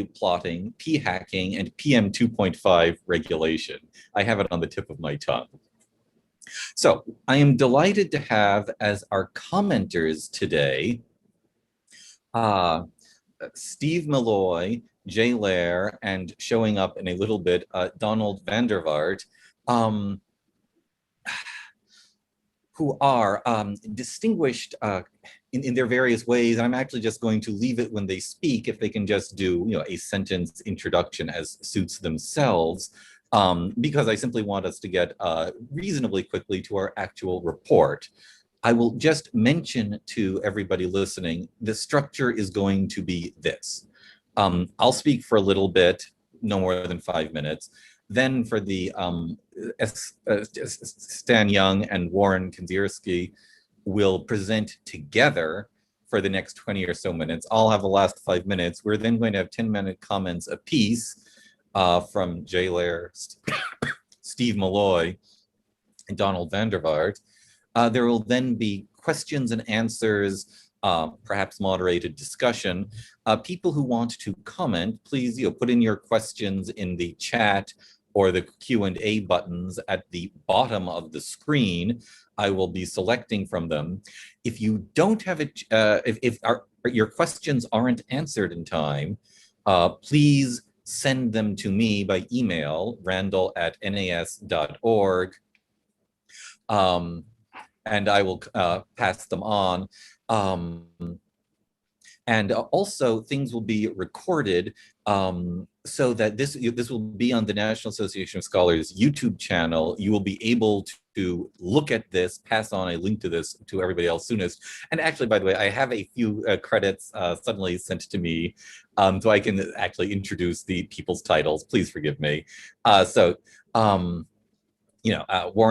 plotting, p-hacking, and PM2.5 regulation. I have it on the tip of my tongue. So I am delighted to have as our commenters today, Steve Malloy, Jay Lair, and showing up in a little bit, Donald Vandervaart, who are distinguished in their various ways. I'm actually just going to leave it when they speak, if they can just do a sentence introduction as suits themselves, because I simply want us to get reasonably quickly to our actual report. I will just mention to everybody listening, the structure is going to be this. I'll speak for a little bit, no more than 5 minutes. Then for the Stan Young and Warren Kindzierski will present together for the next 20 or so minutes. I'll have the last 5 minutes. We're then going to have 10-minute comments apiece from Jay Lair, Steve Malloy, and Donald Vandervaart. There will then be questions and answers, perhaps moderated discussion. People who want to comment, please put in your questions in the chat or the Q&A buttons at the bottom of the screen. I will be selecting from them. If you don't have it, if your questions aren't answered in time, please send them to me by email, randall@nas.org, and I will pass them on. And also things will be recorded so that this will be on the National Association of Scholars YouTube channel. You will be able to look at this, pass on a link to this to everybody else soonest. And actually, by the way, I have a few credits suddenly sent to me, so I can actually introduce the people's titles. Please forgive me. Warren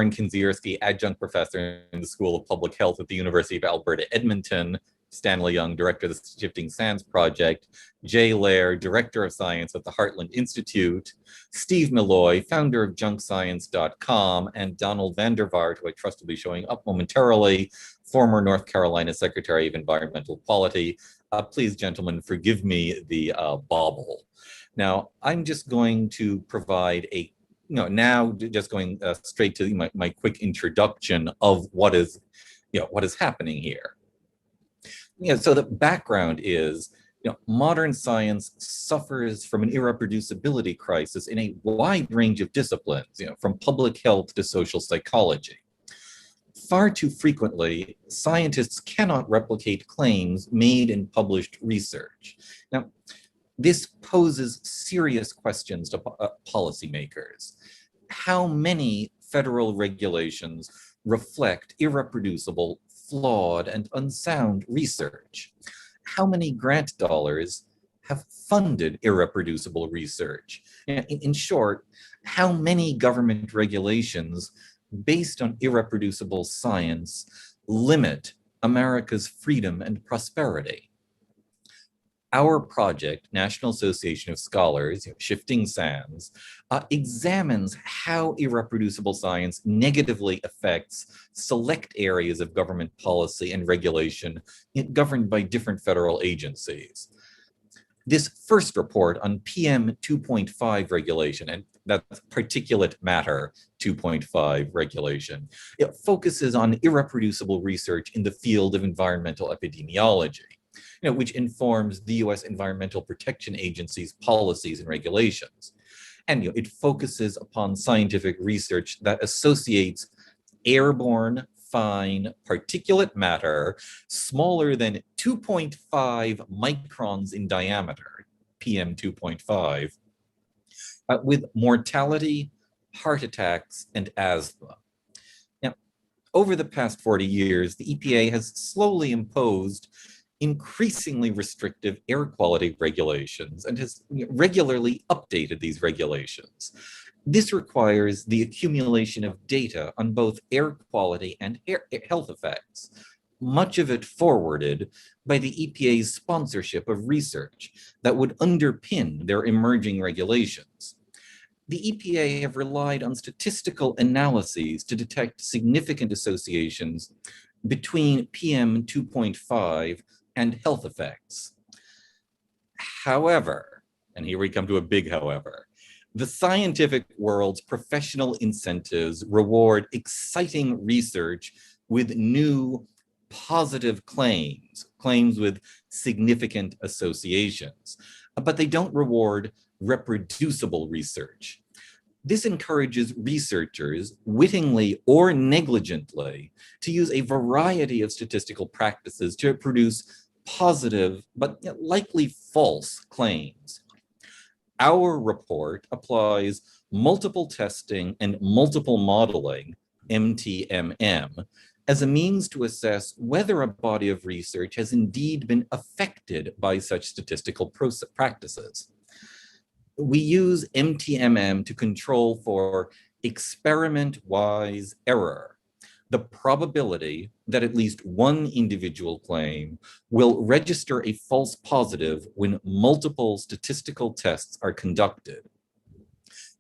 Kindzierski, adjunct professor in the School of Public Health at the University of Alberta, Edmonton. Stanley Young, director of the Shifting Sands Project. Jay Lair, director of science at the Heartland Institute. Steve Malloy, founder of junkscience.com. And Donald Vandervaart, who I trust will be showing up momentarily, former North Carolina Secretary of Environmental Quality. Please, gentlemen, forgive me the bauble. Now, I'm just going to provide a now just going straight to my quick introduction of what is happening here. So the background is, modern science suffers from an irreproducibility crisis in a wide range of disciplines, from public health to social psychology. Far too frequently, scientists cannot replicate claims made in published research. Now, this poses serious questions to policymakers. How many federal regulations reflect irreproducible, flawed, and unsound research? How many grant dollars have funded irreproducible research? In short, how many government regulations based on irreproducible science limit America's freedom and prosperity? Our project, National Association of Scholars, Shifting Sands, examines how irreproducible science negatively affects select areas of government policy and regulation governed by different federal agencies. This first report on PM2.5 regulation, and that's particulate matter 2.5 regulation, it focuses on irreproducible research in the field of environmental epidemiology, which informs the U.S. Environmental Protection Agency's policies and regulations. And it focuses upon scientific research that associates airborne, fine, particulate matter smaller than 2.5 microns in diameter, PM2.5, with mortality, heart attacks, and asthma. Now, over the past 40 years, the EPA has slowly imposed increasingly restrictive air quality regulations and has regularly updated these regulations. This requires the accumulation of data on both air quality and health effects, much of it forwarded by the EPA's sponsorship of research that would underpin their emerging regulations. The EPA have relied on statistical analyses to detect significant associations between PM2.5 and health effects. However, And here we come to a big however. The scientific world's professional incentives reward exciting research with new positive claims, claims with significant associations, but they don't reward reproducible research. This encourages researchers, wittingly or negligently, to use a variety of statistical practices to produce positive but likely false claims. Our report applies multiple testing and multiple modeling, MTMM, as a means to assess whether a body of research has indeed been affected by such statistical practices. We use MTMM to control for experiment-wise error, the probability that at least one individual claim will register a false positive when multiple statistical tests are conducted.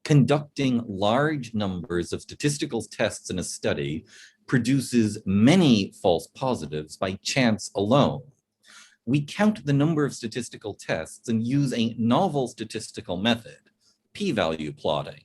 Conducting large numbers of statistical tests in a study produces many false positives by chance alone. We count the number of statistical tests and use a novel statistical method, p-value plotting,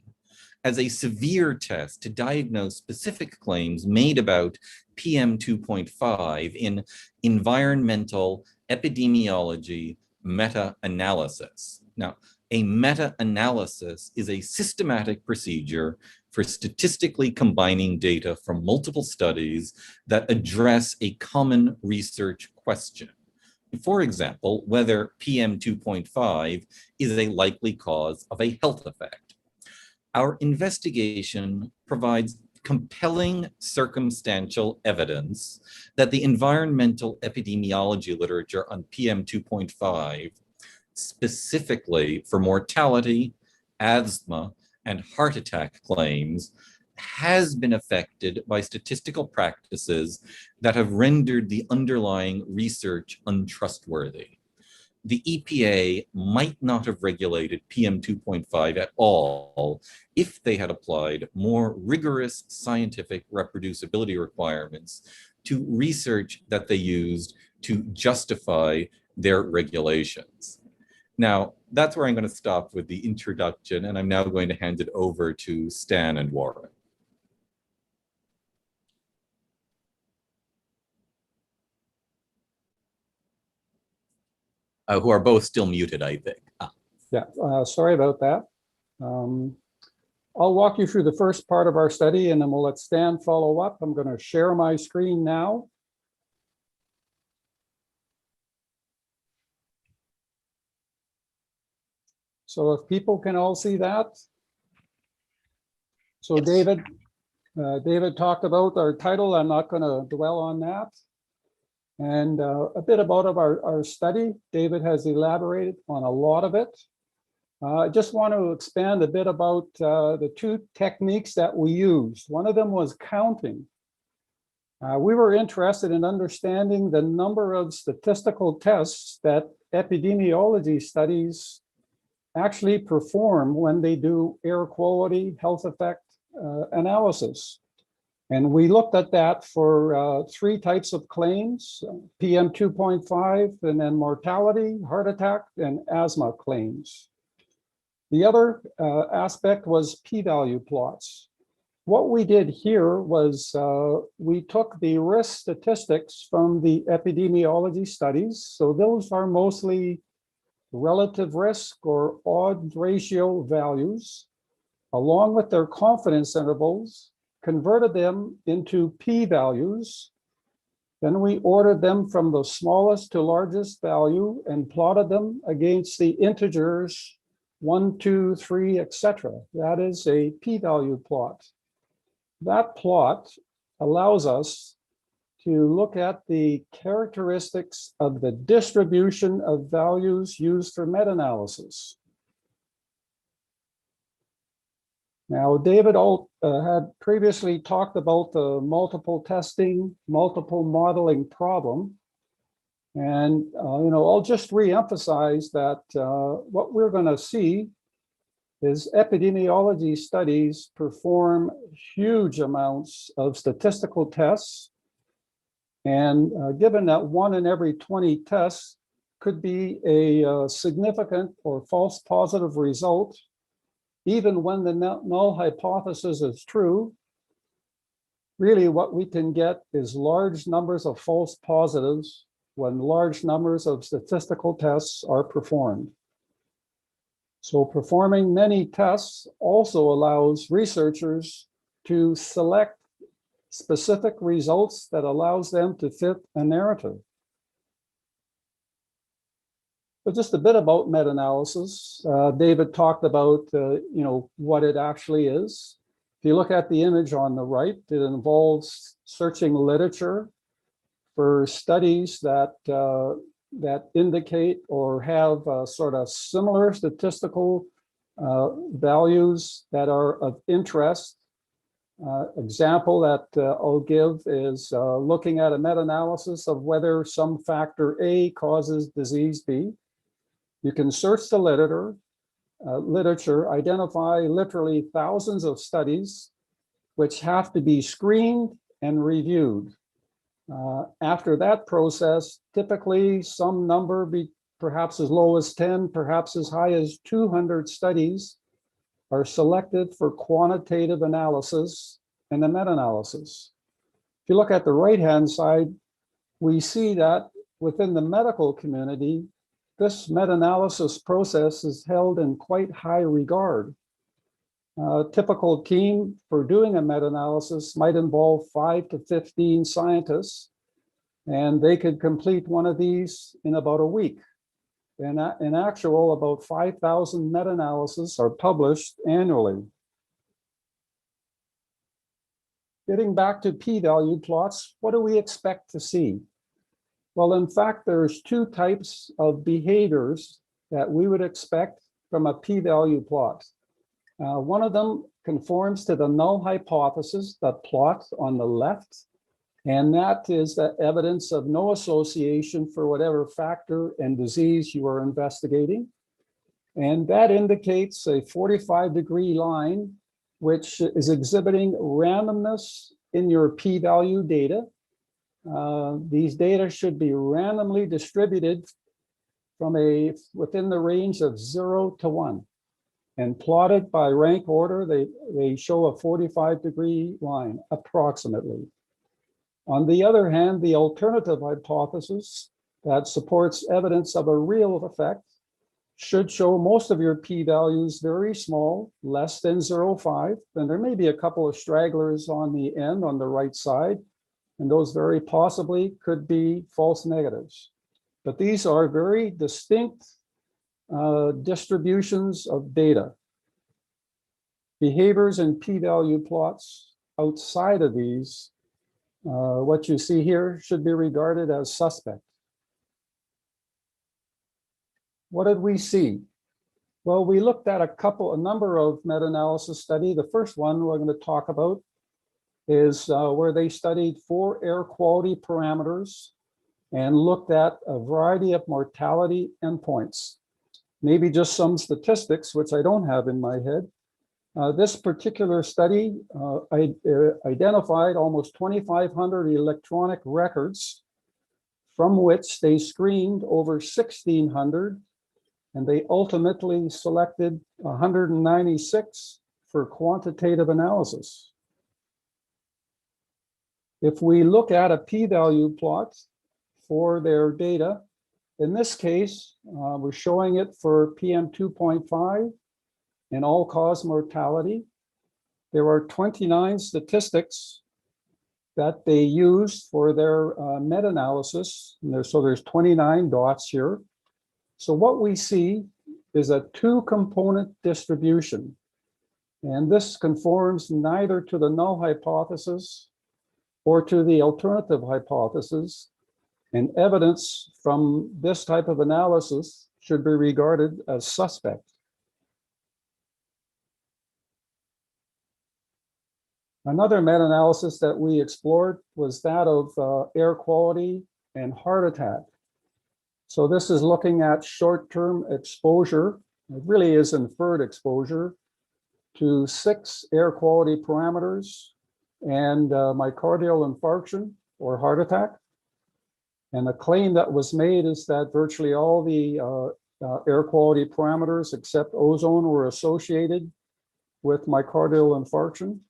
as a severe test to diagnose specific claims made about PM2.5 in environmental epidemiology meta-analysis. Now, a meta-analysis is a systematic procedure for statistically combining data from multiple studies that address a common research question. For example, whether PM2.5 is a likely cause of a health effect. Our investigation provides compelling circumstantial evidence that the environmental epidemiology literature on PM2.5, specifically for mortality, asthma, and heart attack claims, has been affected by statistical practices that have rendered the underlying research untrustworthy. The EPA might not have regulated PM2.5 at all if they had applied more rigorous scientific reproducibility requirements to research that they used to justify their regulations. Now, that's where I'm going to stop with the introduction, and I'm now going to hand it over to Stan and Warren. Who are both still muted, I think. Yeah, sorry about that. I'll walk you through the first part of our study, and then we'll let Stan follow up. I'm going to share my screen now. So if people can all see that. So yes. David talked about our title. I'm not going to dwell on that. And a bit about our study. David has elaborated on a lot of it. I just want to expand a bit about the two techniques that we used. One of them was counting. We were interested in understanding the number of statistical tests that epidemiology studies actually perform when they do air quality health effect analysis. And we looked at that for three types of claims, PM2.5, and then mortality, heart attack, and asthma claims. The other aspect was p-value plots. What we did here was we took the risk statistics from the epidemiology studies. So those are mostly relative risk or odds ratio values, along with their confidence intervals, converted them into p-values. Then we ordered them from the smallest to largest value and plotted them against the integers 1, 2, 3, etc. That is a p-value plot. That plot allows us to look at the characteristics of the distribution of values used for meta-analysis. Now, David had previously talked about the multiple testing, multiple modeling problem. And, I'll just re-emphasize that what we're going to see is epidemiology studies perform huge amounts of statistical tests. And given that 1 in every 20 tests could be a significant or false positive result, even when the null hypothesis is true. Really, what we can get is large numbers of false positives when large numbers of statistical tests are performed. So performing many tests also allows researchers to select specific results that allows them to fit a narrative. But just a bit about meta-analysis. David talked about what it actually is. If you look at the image on the right, it involves searching literature for studies that indicate or have sort of similar statistical values that are of interest. Example that I'll give is looking at a meta-analysis of whether some factor A causes disease B. You can search the literature, identify literally thousands of studies which have to be screened and reviewed. After that process, typically some number, perhaps as low as 10, perhaps as high as 200 studies are selected for quantitative analysis and a meta-analysis. If you look at the right-hand side, we see that within the medical community, this meta-analysis process is held in quite high regard. A typical team for doing a meta-analysis might involve 5 to 15 scientists, and they could complete one of these in about a week. And in actual, about 5,000 meta-analyses are published annually. Getting back to p-value plots, what do we expect to see? Well, in fact, there's two types of behaviors that we would expect from a p-value plot. One of them conforms to the null hypothesis, the plot on the left, and that is the evidence of no association for whatever factor and disease you are investigating. And that indicates a 45-degree line, which is exhibiting randomness in your p-value data. These data should be randomly distributed from within the range of 0 to 1. And plotted by rank order, they show a 45-degree line, approximately. On the other hand, the alternative hypothesis that supports evidence of a real effect should show most of your p-values very small, less than 0.5. And there may be a couple of stragglers on the end on the right side, and those very possibly could be false negatives. But these are very distinct distributions of data. Behaviors in p-value plots outside of these, what you see here should be regarded as suspect. What did we see? Well, we looked at a number of meta-analysis studies. The first one we're going to talk about is where they studied 4 air quality parameters and looked at a variety of mortality endpoints. Maybe just some statistics, which I don't have in my head. This particular study identified almost 2,500 electronic records, from which they screened over 1,600, and they ultimately selected 196 for quantitative analysis. If we look at a p-value plot for their data, in this case, we're showing it for PM2.5 and all-cause mortality. There are 29 statistics that they used for their meta-analysis. So there's 29 dots here. So what we see is a 2-component distribution. And this conforms neither to the null hypothesis or to the alternative hypothesis. And evidence from this type of analysis should be regarded as suspect. Another meta-analysis that we explored was that of air quality and heart attack. So this is looking at short-term exposure. It really is inferred exposure to 6 air quality parameters and myocardial infarction or heart attack. And the claim that was made is that virtually all the air quality parameters except ozone were associated with myocardial infarction.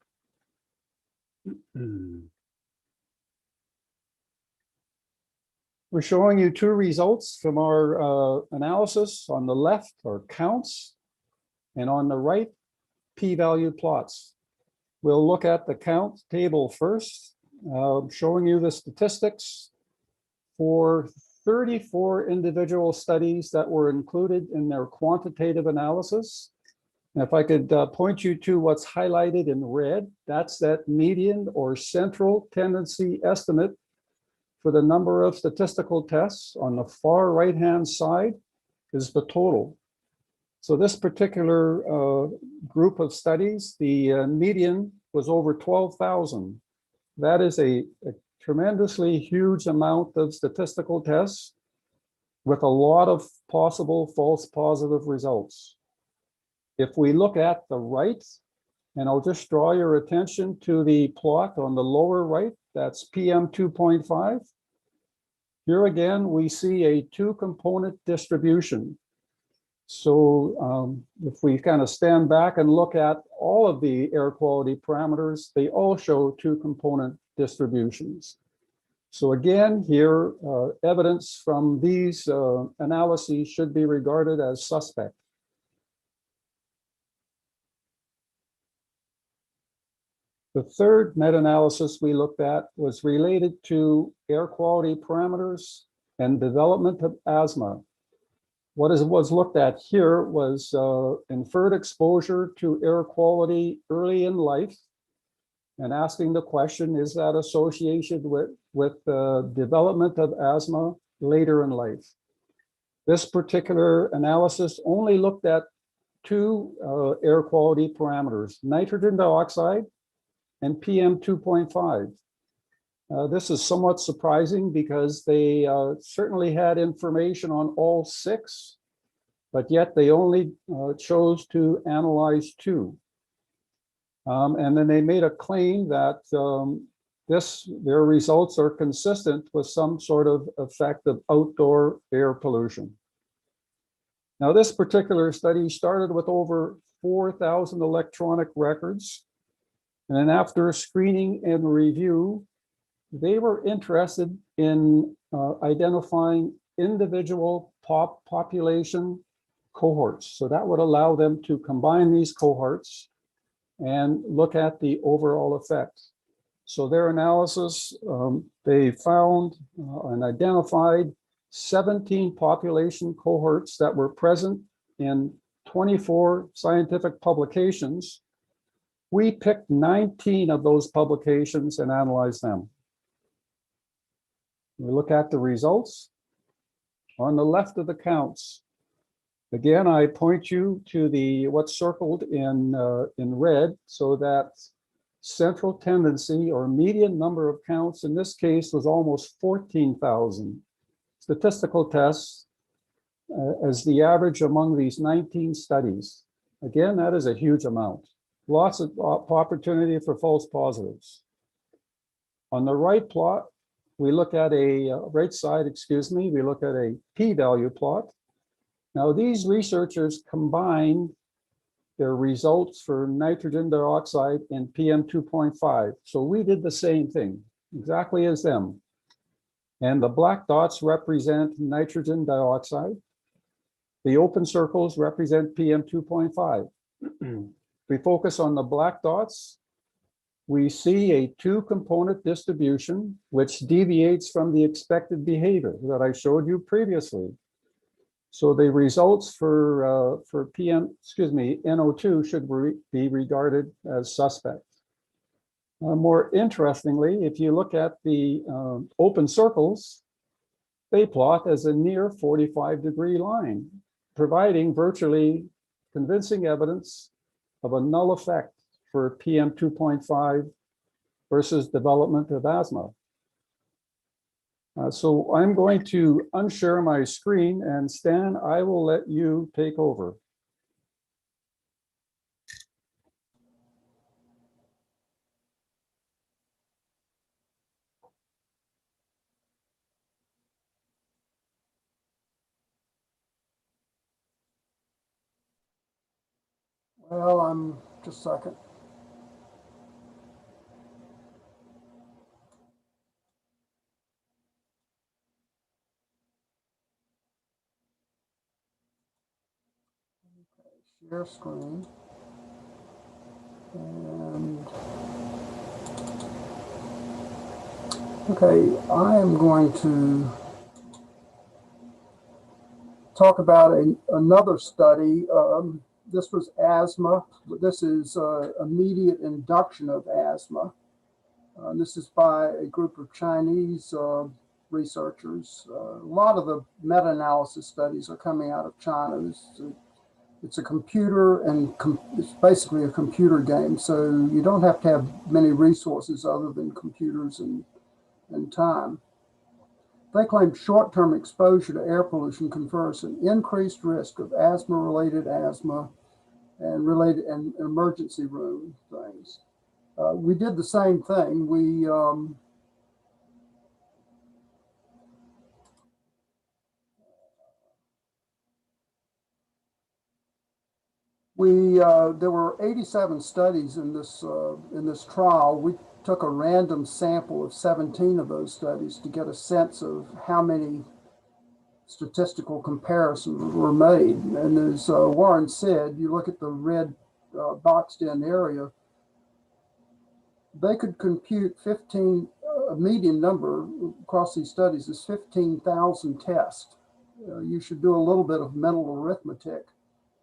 We're showing you two results from our analysis. On the left are counts, and on the right, p-value plots. We'll look at the count table first, showing you the statistics for 34 individual studies that were included in their quantitative analysis. And if I could point you to what's highlighted in red, that's that median or central tendency estimate for the number of statistical tests. On the far right-hand side is the total. So this particular group of studies, the median was over 12,000. That is a tremendously huge amount of statistical tests with a lot of possible false positive results. If we look at the right, and I'll just draw your attention to the plot on the lower right, that's PM2.5. Here again, we see a two-component distribution. So if we kind of stand back and look at all of the air quality parameters, they all show two-component distributions. So again, here, evidence from these analyses should be regarded as suspect. The third meta-analysis we looked at was related to air quality parameters and development of asthma. What was looked at here was inferred exposure to air quality early in life, and asking the question, is that associated with development of asthma later in life? This particular analysis only looked at two air quality parameters, nitrogen dioxide and PM2.5. This is somewhat surprising because they certainly had information on all six, but yet they only chose to analyze two. And then they made a claim that their results are consistent with some sort of effect of outdoor air pollution. Now, this particular study started with over 4,000 electronic records. And then after screening and review, they were interested in identifying individual population cohorts. So that would allow them to combine these cohorts and look at the overall effect. So their analysis, they found and identified 17 population cohorts that were present in 24 scientific publications. We picked 19 of those publications and analyzed them. We look at the results. On the left of the counts, again, I point you to what's circled in red, so that central tendency or median number of counts in this case was almost 14,000 statistical tests as the average among these 19 studies. Again, that is a huge amount. Lots of opportunity for false positives. On the right plot, we look at we look at a p-value plot. Now, these researchers combined their results for nitrogen dioxide and PM2.5. So we did the same thing, exactly as them. And the black dots represent nitrogen dioxide. The open circles represent PM2.5. We focus on the black dots. We see a two-component distribution, which deviates from the expected behavior that I showed you previously. So the results for NO2 should be regarded as suspect. More interestingly, if you look at the open circles, they plot as a near 45-degree line, providing virtually convincing evidence of a null effect for PM2.5 versus development of asthma. So I'm going to unshare my screen, and Stan, I will let you take over. Well, I'm just a second. Okay, share screen. And okay, I am going to talk about another study. This was asthma. This is immediate induction of asthma. This is by a group of Chinese researchers. A lot of the meta-analysis studies are coming out of China. It's a computer, and it's basically a computer game. So you don't have to have many resources other than computers and time. They claim short-term exposure to air pollution confers an increased risk of asthma-related asthma and related and emergency room things. We did the same thing. There were 87 studies in this trial. We took a random sample of 17 of those studies to get a sense of how many statistical comparisons were made. And as Warren said, you look at the red boxed in area, they could compute a median number across these studies is 15,000 tests. You should do a little bit of mental arithmetic.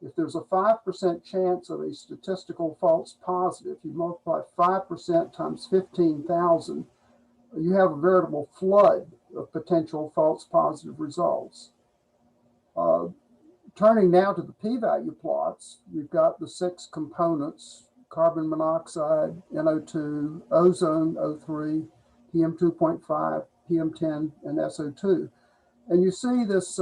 If there's a 5% chance of a statistical false positive, you multiply 5% times 15,000, you have a veritable flood of potential false positive results. Turning now to the p-value plots, we've got the 6 components: carbon monoxide, NO2, ozone, O3, PM2.5, PM10, and SO2. And you see this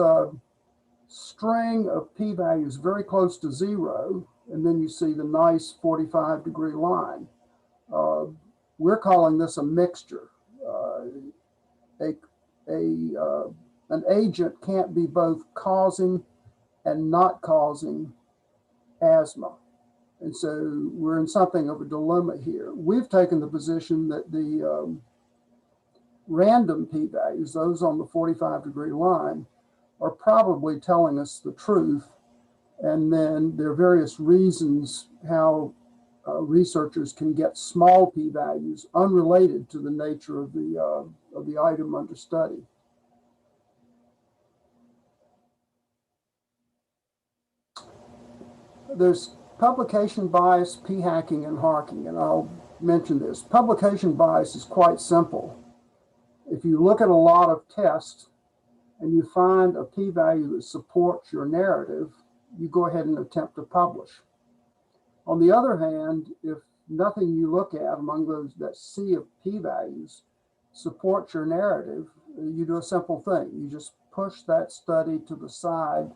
string of p-values very close to 0, and then you see the nice 45-degree line. We're calling this a mixture. An agent can't be both causing and not causing asthma. And so we're in something of a dilemma here. We've taken the position that the random p-values, those on the 45-degree line, are probably telling us the truth. And then there are various reasons how researchers can get small p-values unrelated to the nature of the item under study. There's publication bias, p-hacking, and harking, and I'll mention this. Publication bias is quite simple. If you look at a lot of tests and you find a p-value that supports your narrative, you go ahead and attempt to publish. On the other hand, if nothing you look at among that sea of p-values supports your narrative, you do a simple thing. You just push that study to the side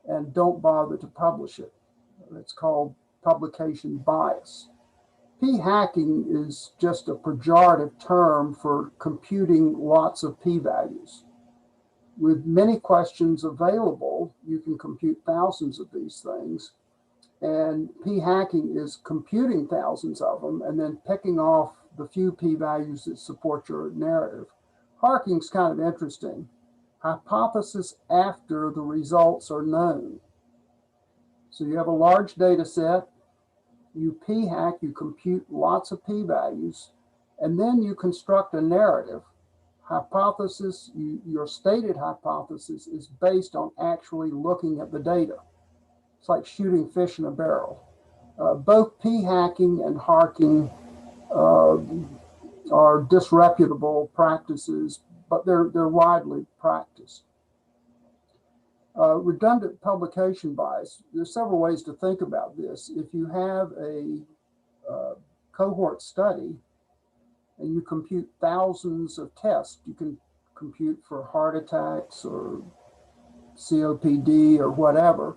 and don't bother to publish it. It's called publication bias. P-hacking is just a pejorative term for computing lots of p-values. With many questions available, you can compute thousands of these things. And p-hacking is computing thousands of them and then picking off the few p-values that support your narrative. Harking is kind of interesting. Hypothesis after the results are known. So you have a large data set, you p-hack, you compute lots of p-values, and then you construct a narrative. Hypothesis, your stated hypothesis is based on actually looking at the data. It's like shooting fish in a barrel. Both p-hacking and harking are disreputable practices, but they're widely practiced. Redundant publication bias. There's several ways to think about this. If you have a cohort study and you compute thousands of tests, you can compute for heart attacks or COPD or whatever.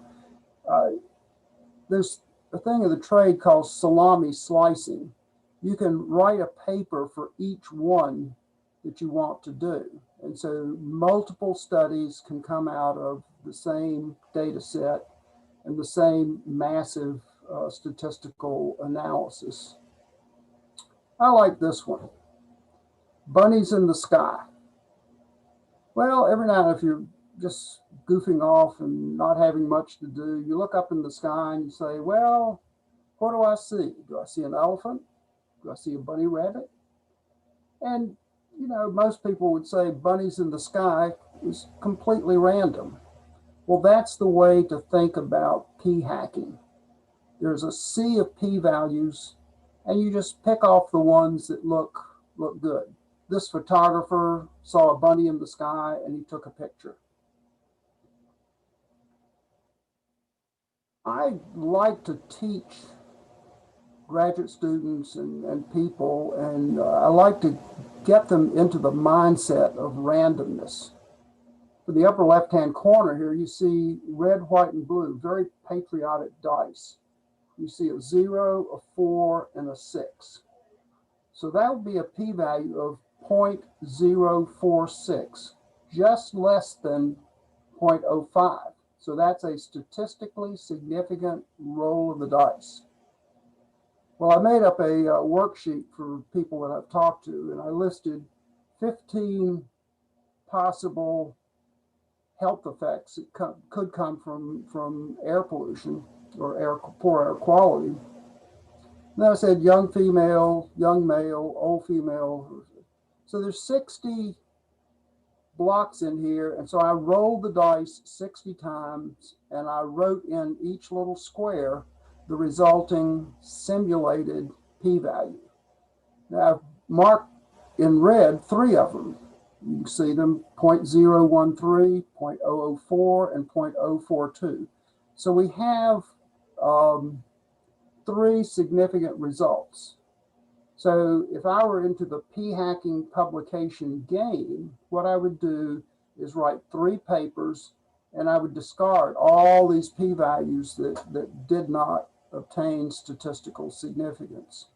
There's a thing of the trade called salami slicing. You can write a paper for each one that you want to do. And so multiple studies can come out of the same data set and the same massive statistical analysis. I like this one. Bunnies in the sky. Well, every night if you're just goofing off and not having much to do, you look up in the sky and you say, well, what do I see? Do I see an elephant? Do I see a bunny rabbit? And, you know, most people would say bunnies in the sky is completely random. Well, that's the way to think about p-hacking. There's a sea of p-values, and you just pick off the ones that look good. This photographer saw a bunny in the sky and he took a picture. I like to teach graduate students and people, and I like to get them into the mindset of randomness. For the upper left-hand corner here, you see red, white, and blue, very patriotic dice. You see a 0, a 4, and a 6. So that would be a p-value of 0.046, just less than 0.05. So that's a statistically significant roll of the dice. Well, I made up a worksheet for people that I've talked to, and I listed 15 possible health effects that could come from air pollution or poor air quality. And then I said young female, young male, old female. So there's 60 blocks in here, and so I rolled the dice 60 times, and I wrote in each little square the resulting simulated p-value. Now I've marked in red 3 of them. You can see them 0.013, 0.004, and 0.042. So we have 3 significant results. So if I were into the p-hacking publication game, what I would do is write 3 papers, and I would discard all these p-values that did not obtain statistical significance.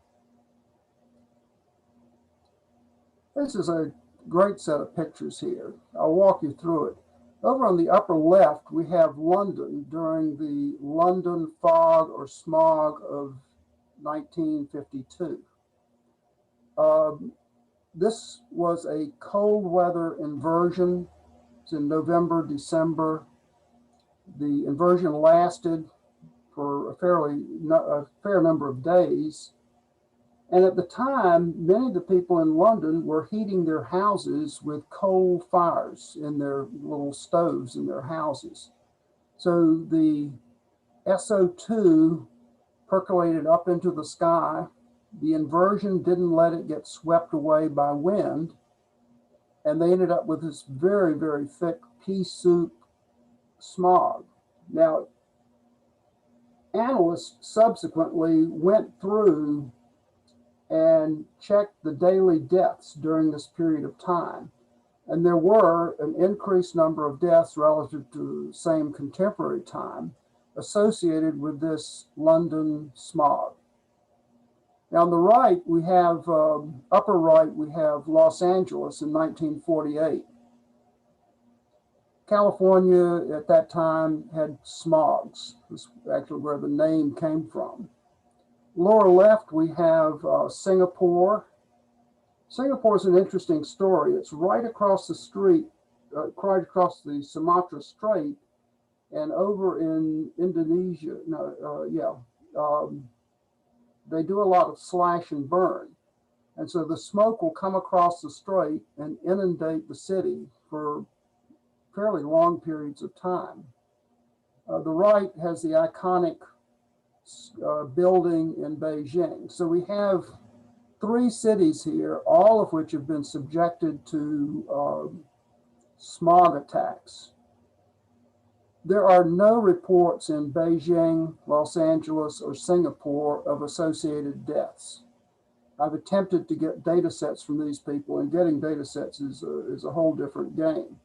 This is a great set of pictures here. I'll walk you through it. Over on the upper left, we have London during the London fog or smog of 1952. This was a cold weather inversion. It's in November, December. The inversion lasted for a fair number of days. And at the time, many of the people in London were heating their houses with coal fires in their little stoves in their houses. So the SO2 percolated up into the sky. The inversion didn't let it get swept away by wind. And they ended up with this very, very thick pea soup smog. Now, analysts subsequently went through and checked the daily deaths during this period of time. And there were an increased number of deaths relative to the same contemporary time associated with this London smog. Now on the right, we have, upper right, we have Los Angeles in 1948. California at that time had smogs. That's actually where the name came from. Lower left, we have Singapore. Singapore is an interesting story. It's right across the street, right across the Sumatra Strait, and over in Indonesia. They do a lot of slash and burn. And so the smoke will come across the strait and inundate the city for fairly long periods of time. The right has the iconic building in Beijing. So we have 3 cities here, all of which have been subjected to smog attacks. There are no reports in Beijing, Los Angeles, or Singapore of associated deaths. I've attempted to get data sets from these people, and getting data sets is a whole different game.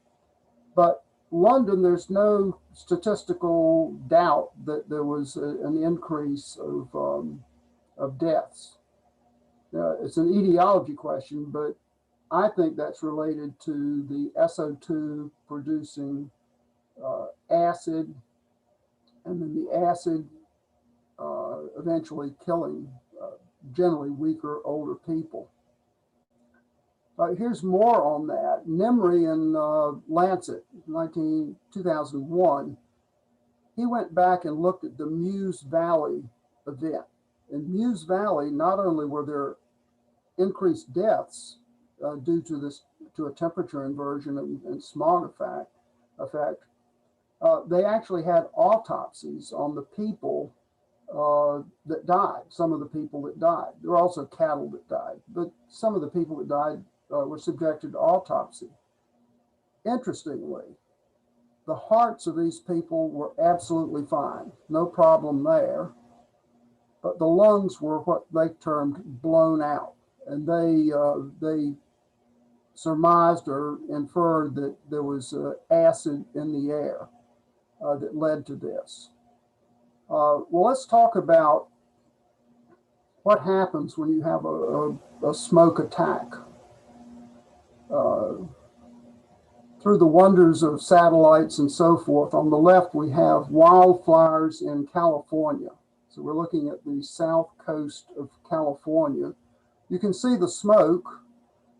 But London, there's no statistical doubt that there was an increase of deaths. It's an etiology question, but I think that's related to the SO2 producing acid, and then the acid eventually killing generally weaker, older people. Here's more on that. Nemri in Lancet, 2001, he went back and looked at the Meuse Valley event. In Meuse Valley, not only were there increased deaths due to a temperature inversion and smog effect, they actually had autopsies on the people that died, some of the people that died. There were also cattle that died, but some of the people that died were subjected to autopsy. Interestingly, the hearts of these people were absolutely fine, no problem there, but the lungs were what they termed blown out, and they surmised or inferred that there was acid in the air that led to this. Well, let's talk about what happens when you have a smoke attack. Through the wonders of satellites and so forth, on the left we have wildfires in California. So we're looking at the south coast of California. You can see the smoke,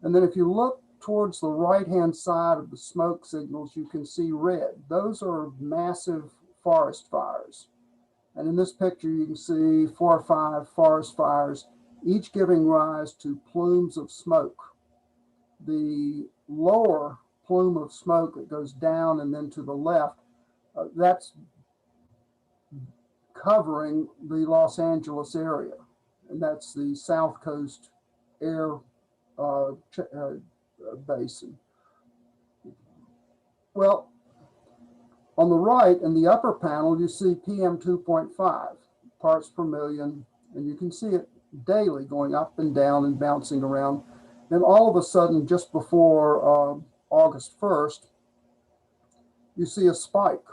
and then if you look towards the right-hand side of the smoke signals, you can see red. Those are massive forest fires. And in this picture, you can see 4 or 5 forest fires, each giving rise to plumes of smoke. The lower plume of smoke that goes down and then to the left, that's covering the Los Angeles area. And that's the South Coast Air Basin. Well, on the right, in the upper panel, you see PM2.5 parts per million, and you can see it daily going up and down and bouncing around. Then all of a sudden, just before August 1st, you see a spike.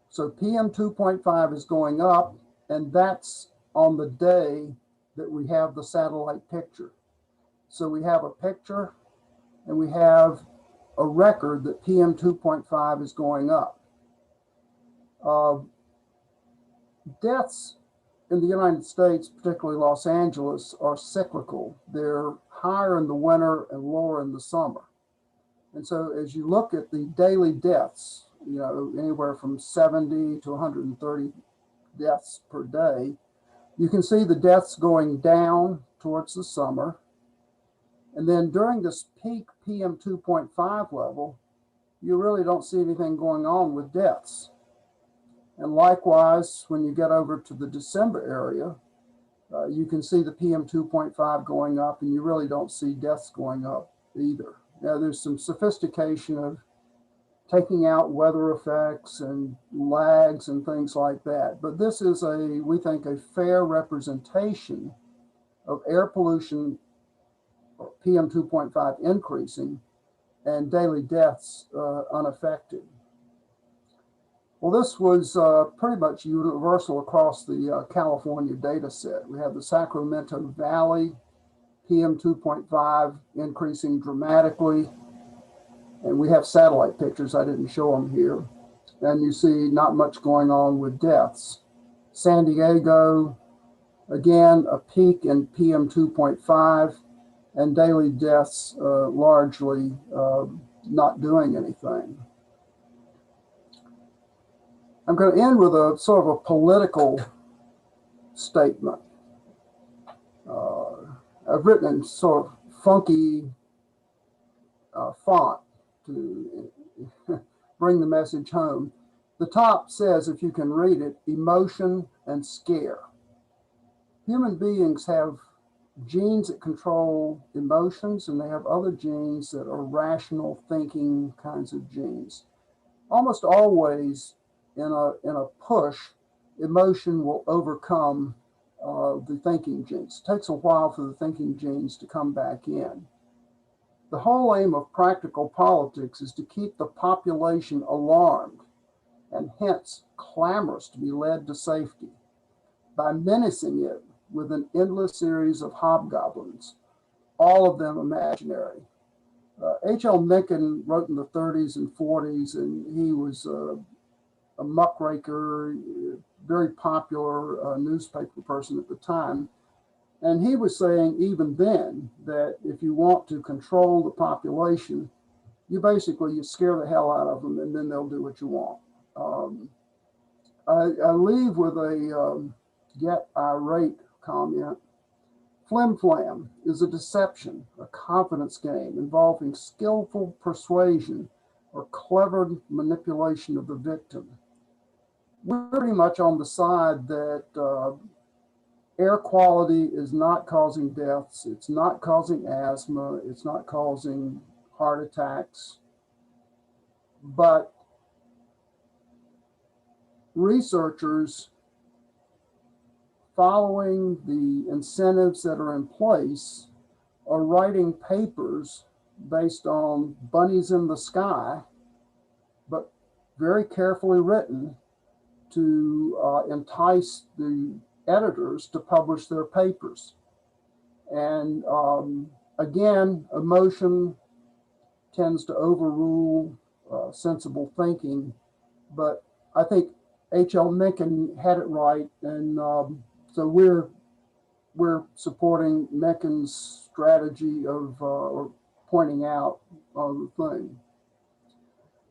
So PM2.5 is going up, and that's on the day that we have the satellite picture. So we have a picture, and we have a record that PM2.5 is going up. Deaths in the United States, particularly Los Angeles, are cyclical. They're higher in the winter and lower in the summer. And so as you look at the daily deaths, you know, anywhere from 70 to 130 deaths per day, you can see the deaths going down towards the summer. And then during this peak PM2.5 level, you really don't see anything going on with deaths. And likewise, when you get over to the December area, you can see the PM2.5 going up, and you really don't see deaths going up either. Now, there's some sophistication of taking out weather effects and lags and things like that. But this is we think, a fair representation of air pollution, PM2.5 increasing, and daily deaths unaffected. Well, this was pretty much universal across the California data set. We have the Sacramento Valley, PM2.5 increasing dramatically. And we have satellite pictures, I didn't show them here. And you see not much going on with deaths. San Diego, again, a peak in PM2.5, and daily deaths largely not doing anything. I'm going to end with a sort of a political statement. I've written in sort of funky font to bring the message home. The top says, if you can read it, emotion and scare. Human beings have genes that control emotions, and they have other genes that are rational thinking kinds of genes. Almost always in a push, emotion will overcome the thinking genes. It takes a while for the thinking genes to come back in. The whole aim of practical politics is to keep the population alarmed and hence clamorous to be led to safety by menacing it with an endless series of hobgoblins, all of them imaginary. H.L. Mencken wrote in the 30s and 40s, and he was a muckraker, very popular newspaper person at the time. And he was saying even then that if you want to control the population, you scare the hell out of them and then they'll do what you want. I leave with a get irate comment. Flim flam is a deception, a confidence game involving skillful persuasion or clever manipulation of the victim. We're pretty much on the side that air quality is not causing deaths, it's not causing asthma, it's not causing heart attacks, but researchers following the incentives that are in place are writing papers based on bunnies in the sky, but very carefully written to entice the editors to publish their papers. And again, emotion tends to overrule sensible thinking, but I think H.L. Mencken had it right, and so we're supporting Menken's strategy of or pointing out the thing.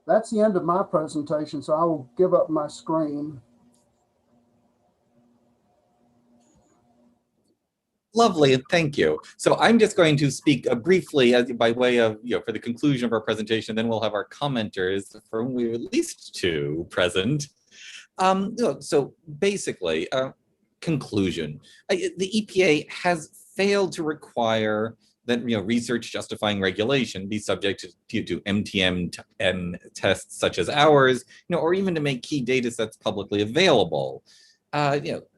That's the end of my presentation, so I will give up my screen. Lovely, and thank you. So I'm just going to speak briefly by way of, for the conclusion of our presentation, then we'll have our commenters, from whom we have at least two present. So basically, conclusion. The EPA has failed to require that research justifying regulation be subject to MTM tests such as ours, or even to make key data sets publicly available.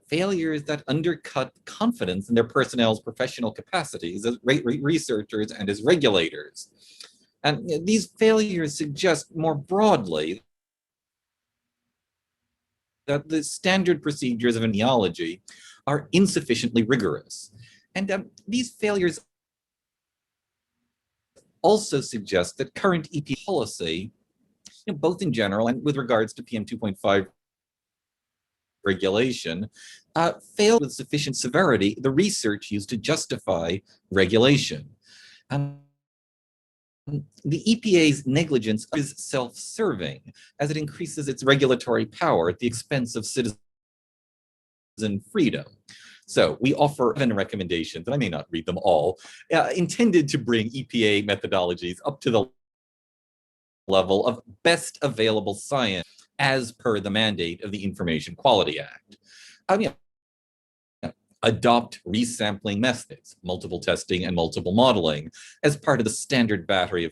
Failures that undercut confidence in their personnel's professional capacities as researchers and as regulators. And these failures suggest more broadly that the standard procedures of epidemiology are insufficiently rigorous. And these failures also suggest that current EPA policy, both in general and with regards to PM2.5 regulation, failed with sufficient severity the research used to justify regulation. The EPA's negligence is self-serving, as it increases its regulatory power at the expense of citizen freedom. So we offer 7 recommendations, and I may not read them all, intended to bring EPA methodologies up to the level of best available science as per the mandate of the Information Quality Act. Adopt resampling methods, multiple testing and multiple modeling, as part of the standard battery of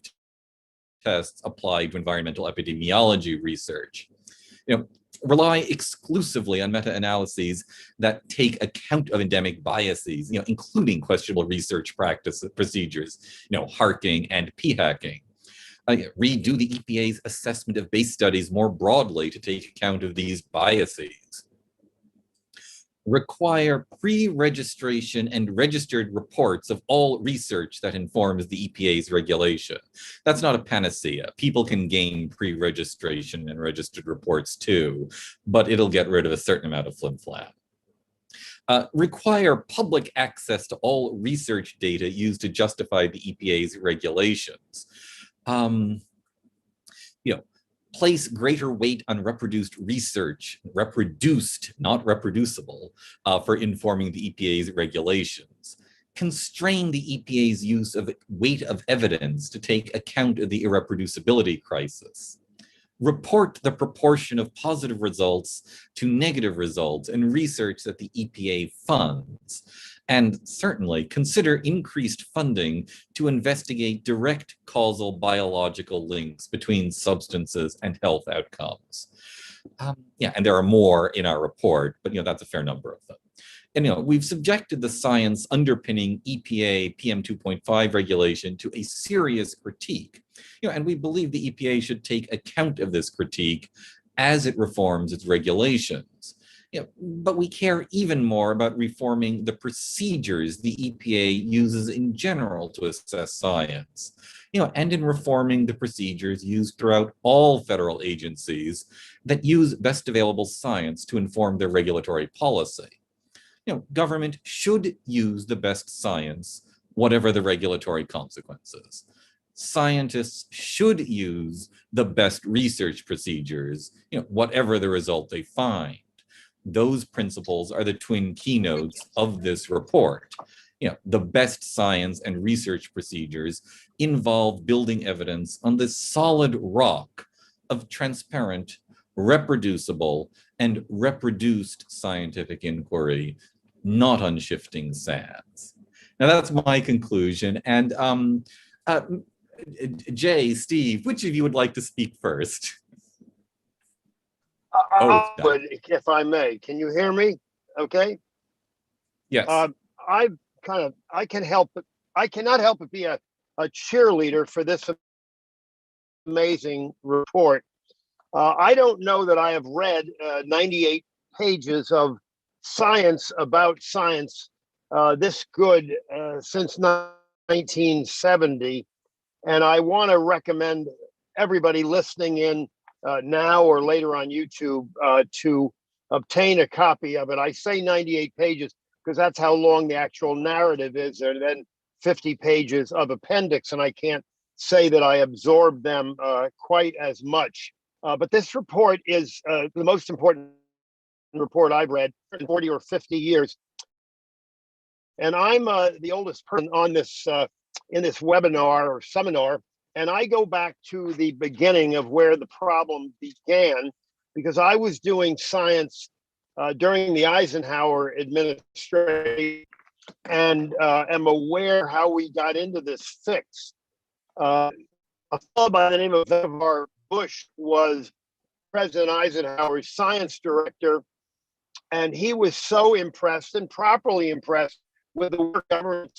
tests applied to environmental epidemiology research. Rely exclusively on meta-analyses that take account of endemic biases, including questionable research procedures, harking and p-hacking. Redo the EPA's assessment of base studies more broadly to take account of these biases. Require pre-registration and registered reports of all research that informs the EPA's regulation. That's not a panacea. People can gain pre-registration and registered reports too, but it'll get rid of a certain amount of flim-flam. Require public access to all research data used to justify the EPA's regulations. Place greater weight on reproduced research, reproduced, not reproducible, for informing the EPA's regulations. Constrain the EPA's use of weight of evidence to take account of the irreproducibility crisis. Report the proportion of positive results to negative results in research that the EPA funds. And certainly consider increased funding to investigate direct causal biological links between substances and health outcomes. And there are more in our report, but that's a fair number of them. And we've subjected the science underpinning EPA PM2.5 regulation to a serious critique. And we believe the EPA should take account of this critique as it reforms its regulations. But we care even more about reforming the procedures the EPA uses in general to assess science. and in reforming the procedures used throughout all federal agencies that use best available science to inform their regulatory policy. Government should use the best science, whatever the regulatory consequences. Scientists should use the best research procedures, whatever the result they find. Those principles are the twin keynotes of this report. The best science and research procedures involve building evidence on the solid rock of transparent, reproducible, and reproduced scientific inquiry, not on shifting sands. Now that's my conclusion. And Jay, Steve, which of you would like to speak first? I would, if I may. Can you hear me? Okay. Yes. I cannot help but be a cheerleader for this amazing report. I don't know that I have read 98 pages of science about science this good since 1970. And I want to recommend everybody listening in now or later on YouTube to obtain a copy of it. I say 98 pages because that's how long the actual narrative is, and then 50 pages of appendix, and I can't say that I absorbed them quite as much. But this report is the most important report I've read in 40 or 50 years. And I'm the oldest person on this in this webinar or seminar, and I go back to the beginning of where the problem began, because I was doing science during the Eisenhower administration, and am aware how we got into this fix. A fellow by the name of Vannevar Bush was President Eisenhower's science director, and he was so impressed, and properly impressed, with the work government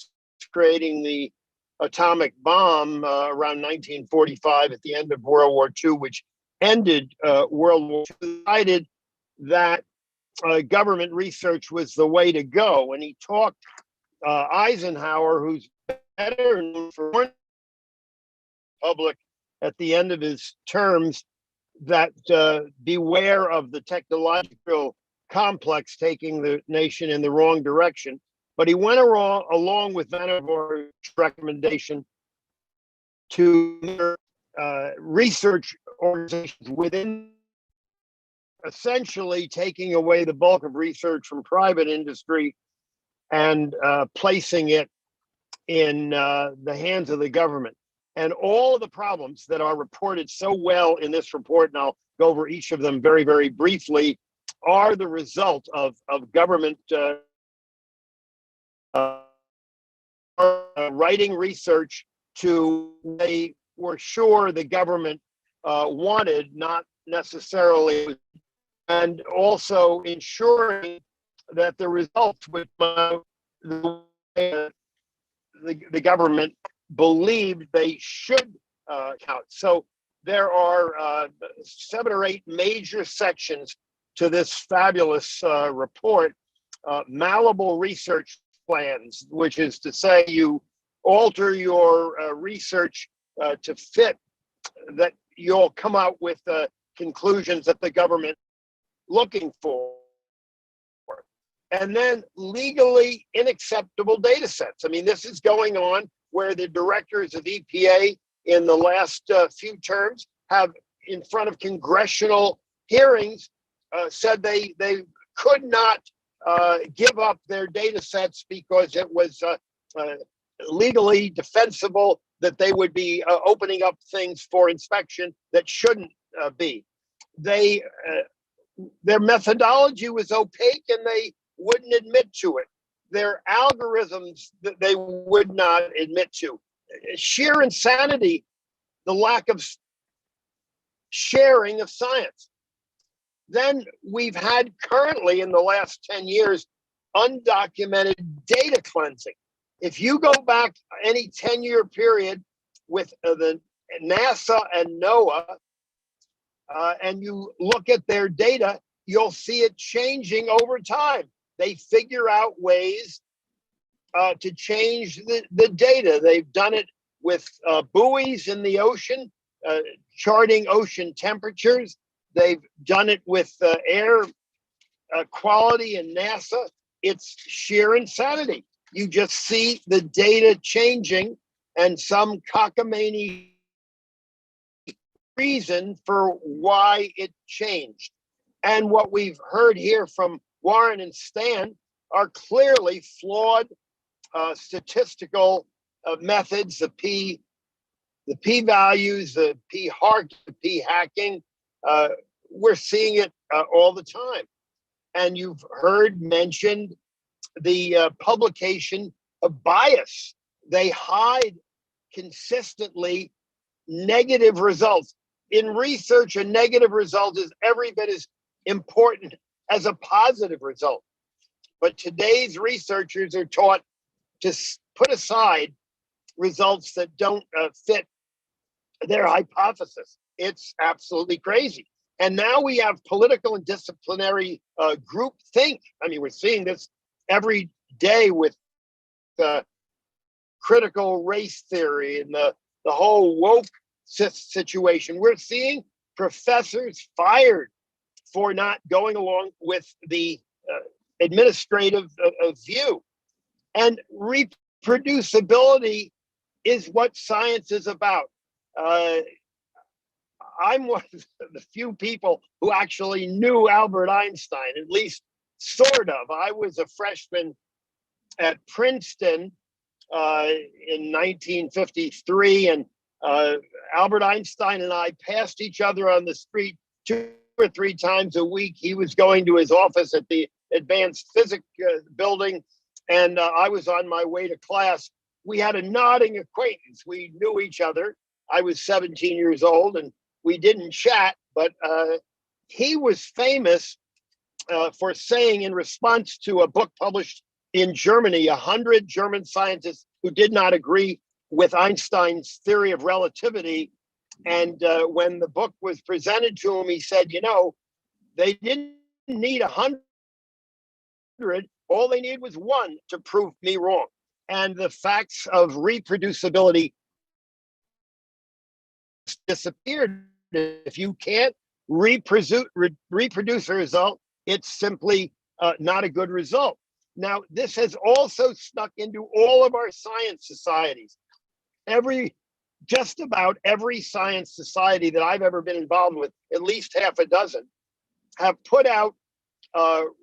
creating the atomic bomb around 1945 at the end of World War II, which ended World War II, decided that government research was the way to go. And he talked Eisenhower, who's better known for public at the end of his terms, that beware of the technological complex taking the nation in the wrong direction. But he went along with Vannevar's recommendation to research organizations within, essentially taking away the bulk of research from private industry and placing it in the hands of the government. And all of the problems that are reported so well in this report, and I'll go over each of them very, very briefly, are the result of government writing research to they were sure the government wanted, not necessarily, and also ensuring that the results would the government believed they should count. So there are 7 or 8 major sections to this fabulous report. Malleable research plans, which is to say you alter your research to fit that you'll come out with conclusions that the government looking for. And then legally unacceptable data sets. I mean, this is going on where the directors of EPA in the last few terms have, in front of congressional hearings, said they could not give up their data sets because it was legally defensible that they would be opening up things for inspection that shouldn't be. Their methodology was opaque and they wouldn't admit to it. Their algorithms that they would not admit to. Sheer insanity, the lack of sharing of science. Then we've had currently in the last 10 years, undocumented data cleansing. If you go back any 10-year period with the NASA and NOAA, and you look at their data, you'll see it changing over time. They figure out ways to change the data. They've done it with buoys in the ocean, charting ocean temperatures. They've done it with air quality in NASA. It's sheer insanity. You just see the data changing and some cockamamie reason for why it changed. And what we've heard here from Warren and Stan are clearly flawed statistical methods, the p values, the p hacking. We're seeing it all the time. And you've heard mentioned the publication of bias. They hide consistently negative results. In research, a negative result is every bit as important as a positive result. But today's researchers are taught to put aside results that don't fit their hypothesis. It's absolutely crazy. And now we have political and disciplinary group think. I mean, we're seeing this every day with critical race theory and the whole woke situation. We're seeing professors fired for not going along with the administrative view. And reproducibility is what science is about. I'm one of the few people who actually knew Albert Einstein, at least sort of. I was a freshman at Princeton in 1953, and Albert Einstein and I passed each other on the street 2 or 3 times a week. He was going to his office at the advanced physics building, and I was on my way to class. We had a nodding acquaintance. We knew each other. I was 17 years old, and we didn't chat, but he was famous for saying, in response to a book published in Germany, 100 German scientists who did not agree with Einstein's theory of relativity. And when the book was presented to him, he said, you know, they didn't need 100. All they needed was 1 to prove me wrong. And the facts of reproducibility disappeared. If you can't reproduce a result, it's simply not a good result. Now, this has also snuck into all of our science societies. Just about every science society that I've ever been involved with, at least half a dozen, have put out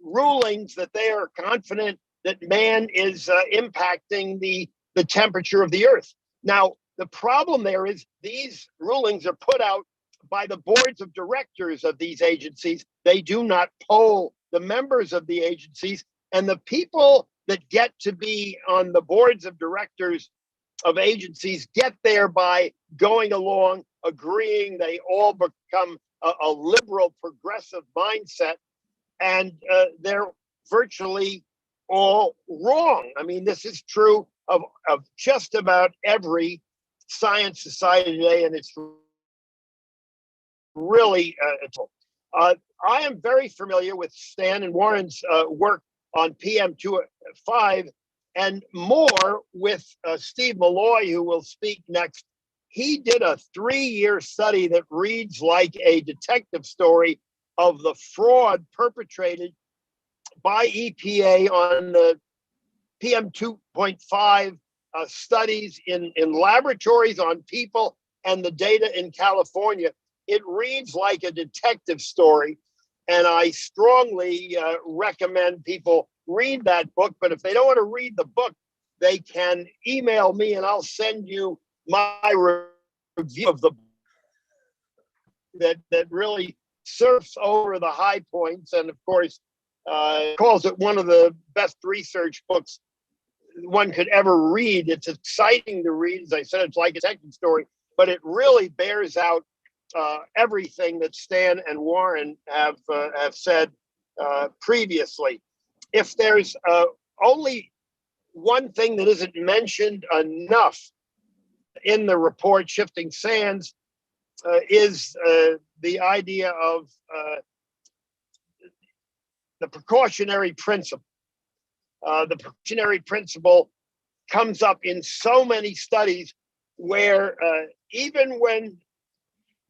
rulings that they are confident that man is impacting the temperature of the earth. Now, the problem there is these rulings are put out by the boards of directors of these agencies. They do not poll the members of the agencies, and the people that get to be on the boards of directors of agencies get there by going along, agreeing. They all become a liberal, progressive mindset, and they're virtually all wrong. I mean, this is true of just about every science society today, and it's really I am very familiar with Stan and Warren's work on PM2.5 and more with Steve Malloy, who will speak next. He did a 3-year study that reads like a detective story of the fraud perpetrated by EPA on the PM2.5 studies in laboratories on people and the data in California. It reads like a detective story, and I strongly recommend people read that book. But if they don't want to read the book, they can email me and I'll send you my review of the book that really surfs over the high points, and of course calls it one of the best research books one could ever read. It's exciting to read. As I said, it's like a detective story, but it really bears out everything that Stan and Warren have said previously. If there's only one thing that isn't mentioned enough in the report, Shifting Sands, is the idea of the precautionary principle. The precautionary principle comes up in so many studies, where even when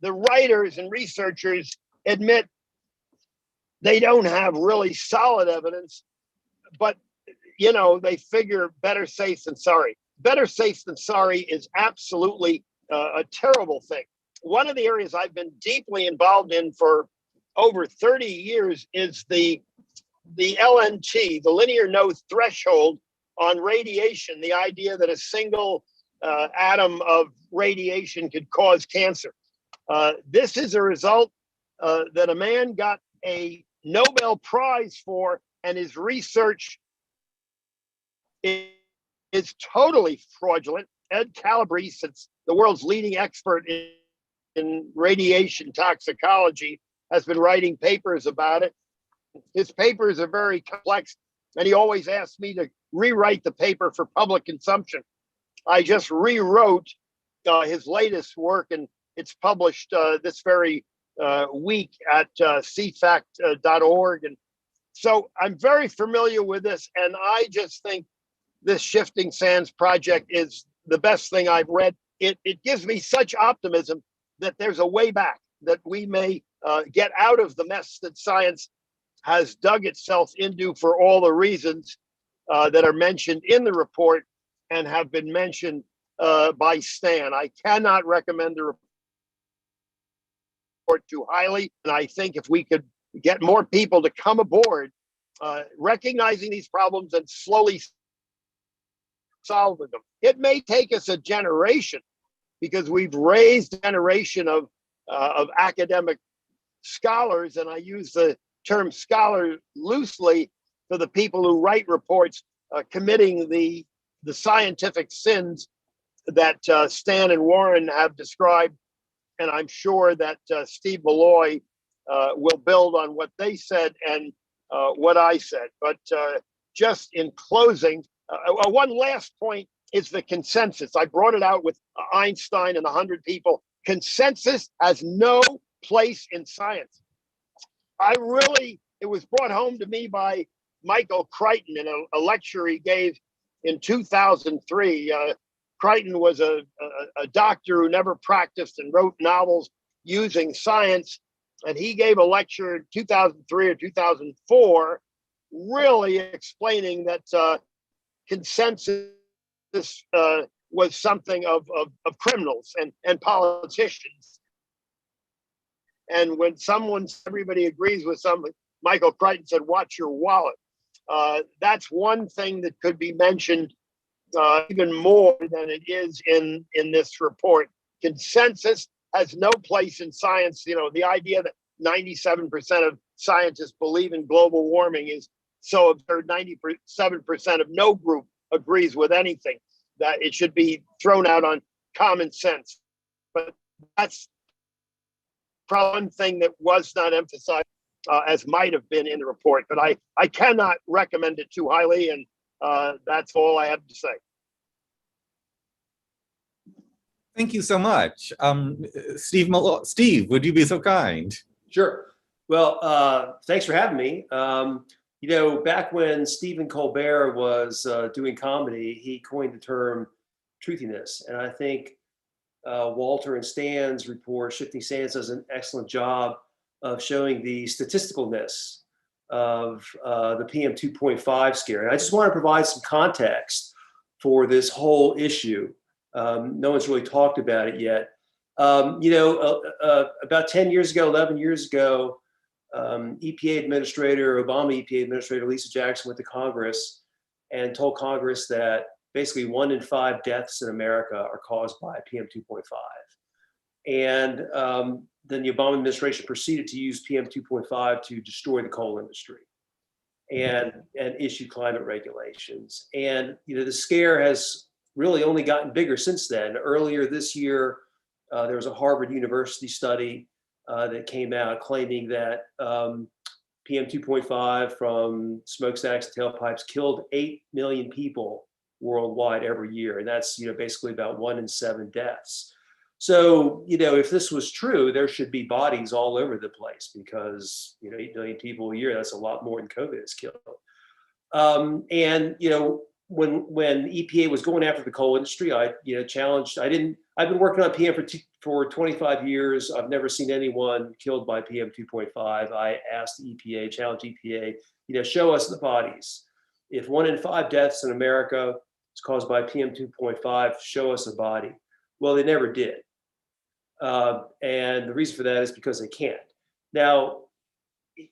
the writers and researchers admit they don't have really solid evidence, but you know, they figure better safe than sorry. Better safe than sorry is absolutely a terrible thing. One of the areas I've been deeply involved in for over 30 years is the LNT, the linear no threshold on radiation, the idea that a single atom of radiation could cause cancer. This is a result that a man got a Nobel Prize for, and his research is totally fraudulent. Ed Calabrese, it's the world's leading expert in radiation toxicology, has been writing papers about it. His papers are very complex, and he always asks me to rewrite the paper for public consumption. I just rewrote his latest work, and it's published this very week at cfact.org. And so I'm very familiar with this, and I just think this Shifting Sands project is the best thing I've read. It gives me such optimism that there's a way back, that we may get out of the mess that science has dug itself into for all the reasons that are mentioned in the report and have been mentioned by Stan. I cannot recommend the report too highly. And I think if we could get more people to come aboard, recognizing these problems and slowly solving them. It may take us a generation, because we've raised a generation of academic scholars, and I use the term scholar loosely for the people who write reports committing the scientific sins that Stan and Warren have described. And I'm sure that Steve Malloy will build on what they said and what I said. But just in closing, one last point is the consensus. I brought it out with Einstein and 100 people. Consensus has no place in science. It was brought home to me by Michael Crichton in a lecture he gave in 2003. Crichton was a doctor who never practiced and wrote novels using science. And he gave a lecture in 2003 or 2004, really explaining that consensus was something of criminals and politicians. And when everybody agrees with something, Michael Crichton said, watch your wallet. That's one thing that could be mentioned even more than it is in this report. Consensus has no place in science. You know, the idea that 97% of scientists believe in global warming is so absurd. 97% of no group agrees with anything, that it should be thrown out on common sense. But that's probably one thing that was not emphasized as might have been in the report. But I cannot recommend it too highly, and that's all I have to say. Thank you so much. Steve, would you be so kind? Sure. Well, thanks for having me. You know, back when Stephen Colbert was doing comedy, he coined the term truthiness. And I think Walter and Stan's report, Shifting Sands, does an excellent job of showing the statisticalness of the PM2.5 scare. And I just want to provide some context for this whole issue. No one's really talked about it yet. You know, about 10 years ago, 11 years ago, Obama EPA Administrator Lisa Jackson went to Congress and told Congress that basically 1 in 5 deaths in America are caused by PM2.5. And then the Obama administration proceeded to use PM2.5 to destroy the coal industry and issue climate regulations. And you know, the scare has really only gotten bigger since then. Earlier this year, there was a Harvard University study that came out claiming that PM2.5 from smokestacks and tailpipes killed 8 million people worldwide every year. And that's, you know, basically about 1 in 7 deaths. So, you know, if this was true, there should be bodies all over the place because, you know, 8 million people a year, that's a lot more than COVID has killed. And, you know, when EPA was going after the coal industry, I challenged. I've been working on PM for 25 years. I've never seen anyone killed by PM 2.5. I asked EPA, challenged EPA, show us the bodies. If 1 in 5 deaths in America is caused by PM 2.5, show us a body. Well, they never did. And the reason for that is because they can't. Now,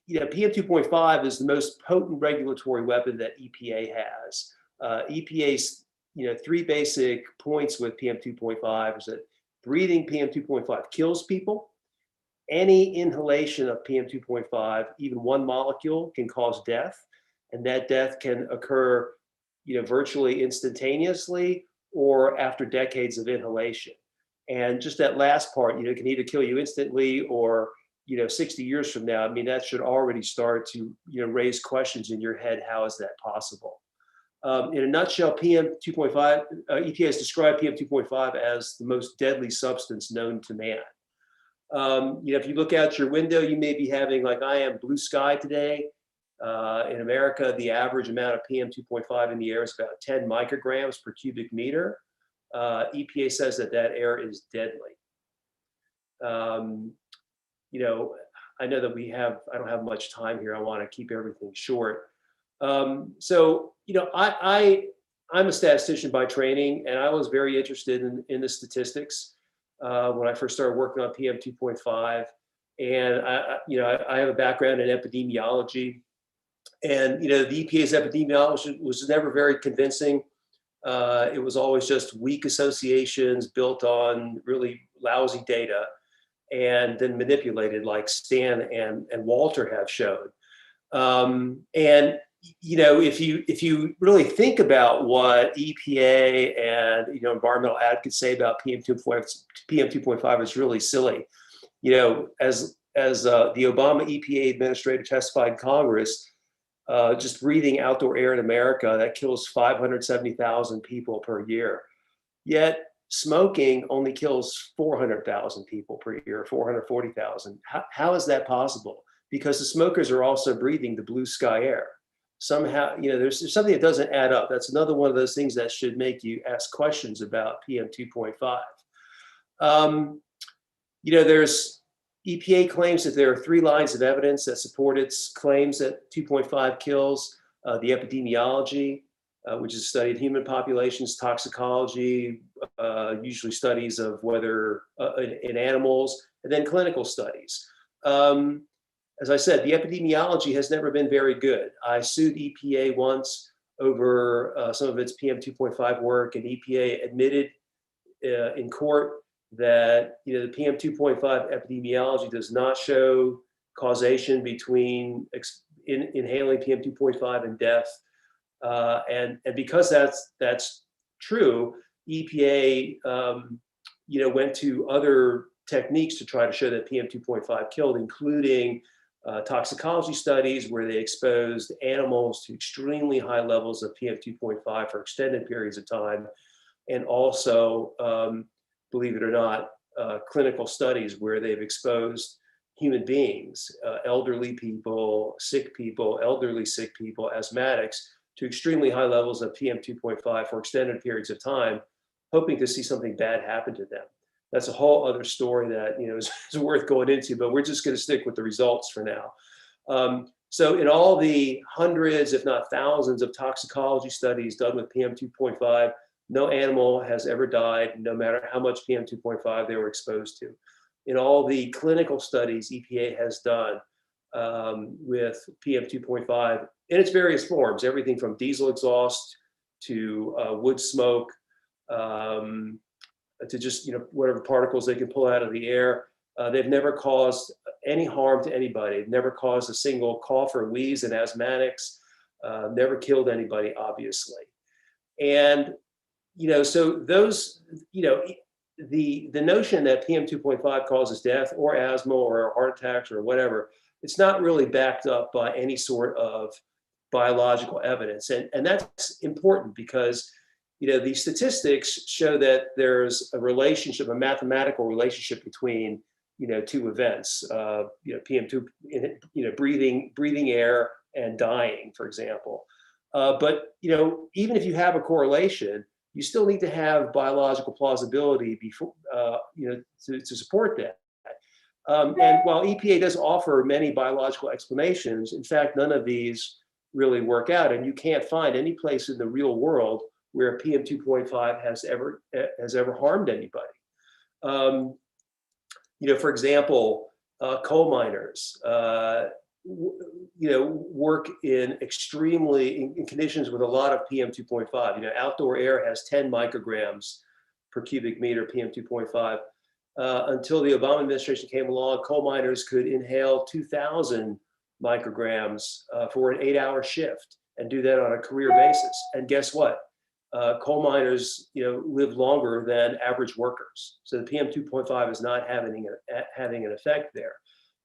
PM 2.5 is the most potent regulatory weapon that EPA has. EPA's, 3 basic points with PM 2.5 is that breathing PM 2.5 kills people. Any inhalation of PM 2.5, even 1 molecule, can cause death, and that death can occur, virtually instantaneously or after decades of inhalation. And just that last part, it can either kill you instantly or 60 years from now. I mean, that should already start to raise questions in your head. How is that possible? In a nutshell, PM 2.5, EPA has described PM 2.5 as the most deadly substance known to man. If you look out your window, you may be having, like I am, blue sky today. In America, the average amount of PM 2.5 in the air is about 10 micrograms per cubic meter. EPA says that air is deadly. I know that I don't have much time here. I want to keep everything short. I'm a statistician by training, and I was very interested in the statistics when I first started working on PM 2.5. And I have a background in epidemiology, and the EPA's epidemiology was never very convincing. It was always just weak associations built on really lousy data, and then manipulated, like Stan and Walter have shown. If you really think about what EPA and environmental advocates say about PM 2.5 is really silly. As the Obama EPA administrator testified in Congress, just breathing outdoor air in America, that kills 570,000 people per year. Yet smoking only kills 400,000 people per year, 440,000. How is that possible? Because the smokers are also breathing the blue sky air. Somehow, there's something that doesn't add up. That's another one of those things that should make you ask questions about PM 2.5. There's EPA claims that there are 3 lines of evidence that support its claims that 2.5 kills: the epidemiology, which is a study of human populations; toxicology, usually studies of whether in animals; and then clinical studies. As I said, the epidemiology has never been very good. I sued EPA once over some of its PM 2.5 work, and EPA admitted in court that the PM 2.5 epidemiology does not show causation between inhaling PM 2.5 and death. And because that's true, EPA went to other techniques to try to show that PM 2.5 killed, including toxicology studies where they exposed animals to extremely high levels of PM 2.5 for extended periods of time, and also, believe it or not, clinical studies where they've exposed human beings, elderly people, sick people, elderly sick people, asthmatics, to extremely high levels of PM 2.5 for extended periods of time, hoping to see something bad happen to them. That's a whole other story that is worth going into, but we're just going to stick with the results for now. So in all the hundreds, if not thousands, of toxicology studies done with PM 2.5, no animal has ever died, no matter how much PM 2.5 they were exposed to. In all the clinical studies EPA has done with PM 2.5 in its various forms, everything from diesel exhaust to wood smoke, to just whatever particles they can pull out of the air. They've never caused any harm to anybody. They've never caused a single cough or wheeze in asthmatics. Never killed anybody, obviously. And so those, the notion that PM 2.5 causes death or asthma or heart attacks or whatever, it's not really backed up by any sort of biological evidence, and that's important because the statistics show that there's a relationship, a mathematical relationship between, 2 events, PM2, breathing air and dying, for example. But even if you have a correlation, you still need to have biological plausibility before to support that. And while EPA does offer many biological explanations, in fact, none of these really work out, and you can't find any place in the real world where PM2.5 has ever harmed anybody. For example, coal miners, work in conditions with a lot of PM2.5. Outdoor air has 10 micrograms per cubic meter PM2.5. Until the Obama administration came along, coal miners could inhale 2,000 micrograms for an 8-hour shift and do that on a career basis. And guess what? Coal miners, live longer than average workers. So the PM2.5 is not having an effect there.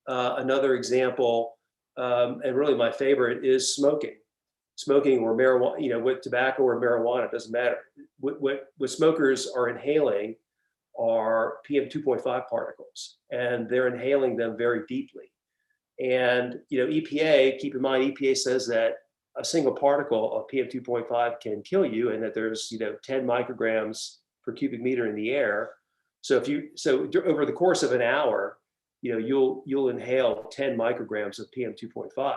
Another example, and really my favorite, is smoking. Smoking or marijuana, with tobacco or marijuana, it doesn't matter. What smokers are inhaling are PM2.5 particles, and they're inhaling them very deeply. And EPA, keep in mind, EPA says that a single particle of PM2.5 can kill you, and that there's 10 micrograms per cubic meter in the air. So over the course of an hour, you'll inhale 10 micrograms of PM2.5.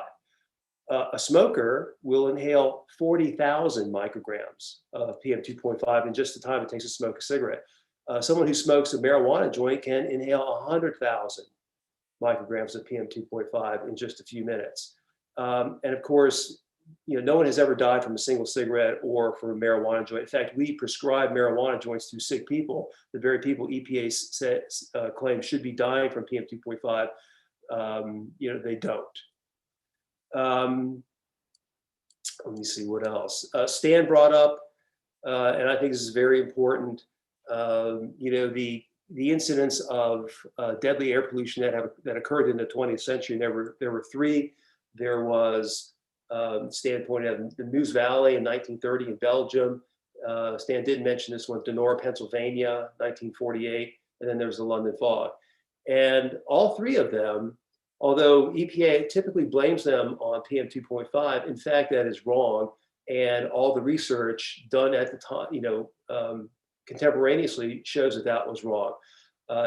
A smoker will inhale 40,000 micrograms of PM2.5 in just the time it takes to smoke a cigarette. Someone who smokes a marijuana joint can inhale 100,000 micrograms of PM2.5 in just a few minutes. And of course, no one has ever died from a single cigarette or from a marijuana joint. In fact, we prescribe marijuana joints to sick people, the very people EPA claims should be dying from PM2.5. They don't. Let me see what else. Stan brought up, and I think this is very important, the incidents of deadly air pollution that occurred in the 20th century. There were three. There was, Stan pointed out, the Meuse Valley in 1930 in Belgium. Stan did mention this one, Denora, Pennsylvania, 1948, and then there was the London fog. And all three of them, although EPA typically blames them on PM2.5, in fact, that is wrong. And all the research done at the time, contemporaneously, shows that was wrong.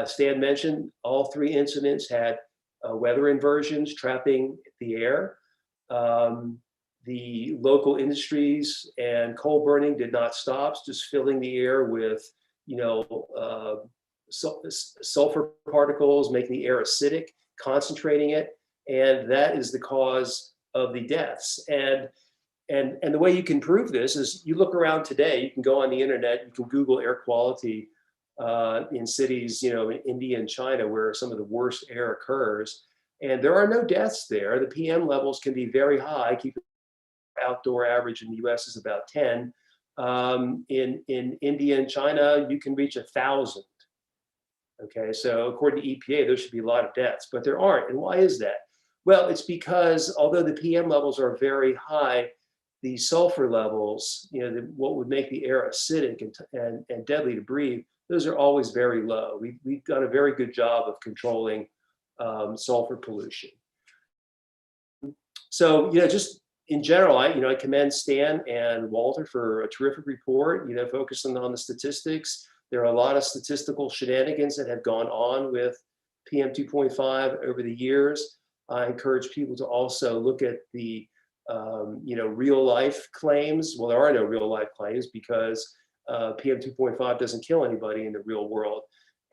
Stan mentioned all three incidents had weather inversions trapping the air. The local industries and coal burning did not stop, just filling the air with, sulfur particles, making the air acidic, concentrating it, and that is the cause of the deaths. And the way you can prove this is you look around today. You can go on the internet, you can Google air quality in cities, in India and China, where some of the worst air occurs, and there are no deaths there. The PM levels can be very high. Outdoor average in the US is about 10. In India and China, you can reach 1,000. Okay, so according to EPA, there should be a lot of deaths, but there aren't. And why is that? Well, it's because although the PM levels are very high, the sulfur levels, what would make the air acidic and deadly to breathe, those are always very low. We've done a very good job of controlling sulfur pollution. So, just in general, I commend Stan and Walter for a terrific report, focusing on the statistics. There are a lot of statistical shenanigans that have gone on with PM2.5 over the years. I encourage people to also look at the real life claims. Well, there are no real life claims because PM2.5 doesn't kill anybody in the real world.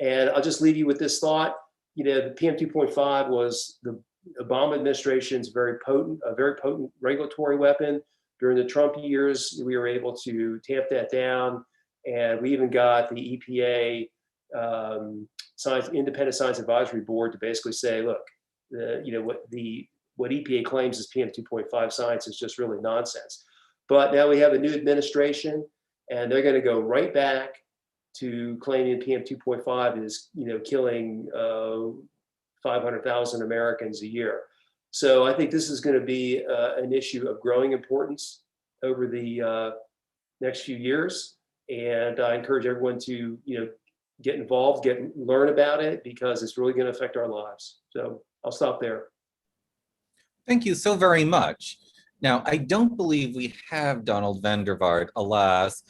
And I'll just leave you with this thought. The PM2.5 was the Obama administration's very potent regulatory weapon. During the Trump years, we were able to tamp that down, and we even got the EPA Independent Science Advisory Board to basically say, look, what EPA claims is PM2.5 science is just really nonsense. But now we have a new administration, and they're going to go right back to claiming PM2.5 is, killing 500,000 Americans a year. So I think this is going to be an issue of growing importance over the next few years. And I encourage everyone to, get involved, learn about it, because it's really going to affect our lives. So I'll stop there. Thank you so very much. Now, I don't believe we have Donald van der Vaart, alas.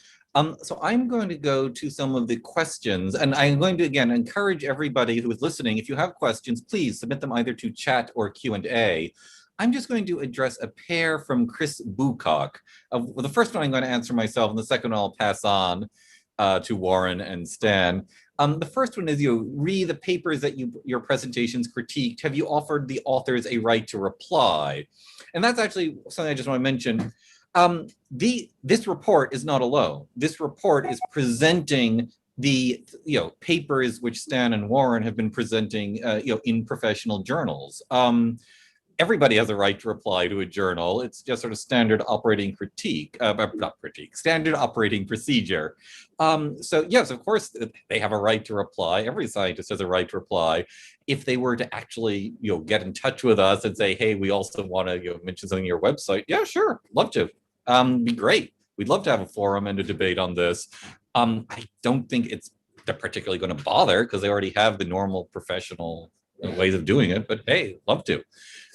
So I'm going to go to some of the questions, and I'm going to, again, encourage everybody who is listening, if you have questions, please submit them either to chat or Q&A. I'm just going to address a pair from Chris Bucock. Well, the first one I'm going to answer myself, and the second one I'll pass on to Warren and Stan. The first one is, read the papers that your presentations critiqued. Have you offered the authors a right to reply? And that's actually something I just want to mention. This report is not alone. This report is presenting the papers which Stan and Warren have been presenting in professional journals. Everybody has a right to reply to a journal. It's just sort of standard operating standard operating procedure. So yes, of course, they have a right to reply. Every scientist has a right to reply. If they were to actually, get in touch with us and say, hey, we also want to, mention something on your website. Yeah, sure, love to. Be great. We'd love to have a forum and a debate on this. I don't think they're particularly going to bother because they already have the normal professional ways of doing it, but hey, love to.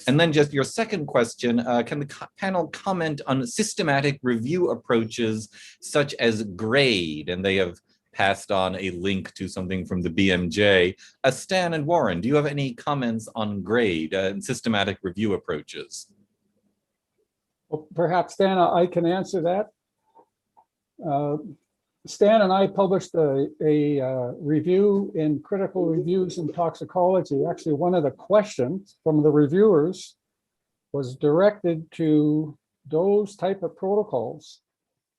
And then just your second question, can the panel comment on systematic review approaches such as GRADE? And they have passed on a link to something from the BMJ. Stan and Warren, do you have any comments on GRADE and systematic review approaches? Well, perhaps, Stan, I can answer that. Stan and I published a review in Critical Reviews in Toxicology. Actually, one of the questions from the reviewers was directed to those type of protocols.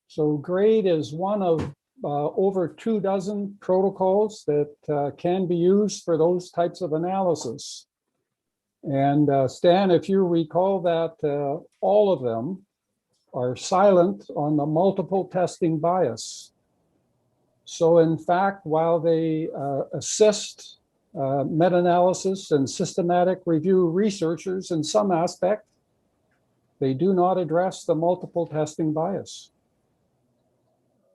So GRADE is one of over 24 protocols that can be used for those types of analysis. And Stan, if you recall that all of them are silent on the multiple testing bias. So in fact, while they assist meta-analysis and systematic review researchers in some aspect, they do not address the multiple testing bias.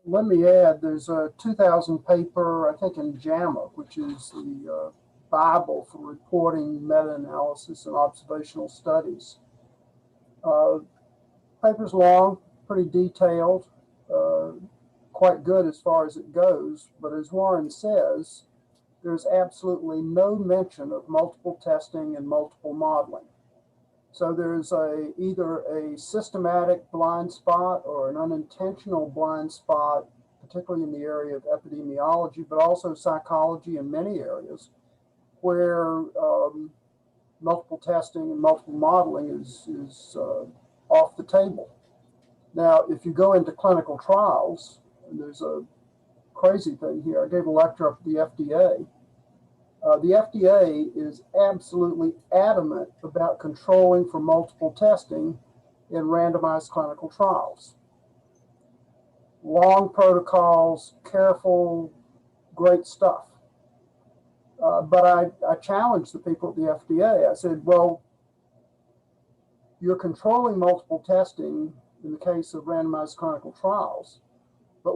Let me add, there's a 2000 paper, I think in JAMA, which is the Bible for reporting meta-analysis and observational studies. Paper's long, pretty detailed, quite good as far as it goes, but as Warren says, there's absolutely no mention of multiple testing and multiple modeling. So there's either a systematic blind spot or an unintentional blind spot, particularly in the area of epidemiology, but also psychology in many areas, where multiple testing and multiple modeling is off the table. Now, if you go into clinical trials, and there's a crazy thing here. I gave a lecture up at the FDA. The FDA is absolutely adamant about controlling for multiple testing in randomized clinical trials. Long protocols, careful, great stuff. But I challenged the people at the FDA. I said, well, you're controlling multiple testing in the case of randomized clinical trials. But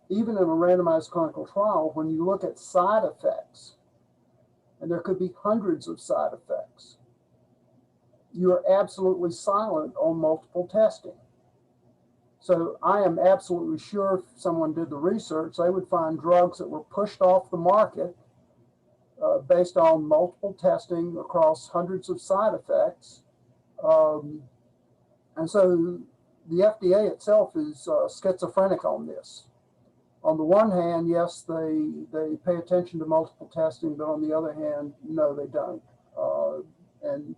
even in a randomized clinical trial, when you look at side effects, and there could be hundreds of side effects, you are absolutely silent on multiple testing. So I am absolutely sure if someone did the research, they would find drugs that were pushed off the market based on multiple testing across hundreds of side effects. And so the FDA itself is schizophrenic on this. On the one hand, yes, they pay attention to multiple testing, but on the other hand, no, they don't. And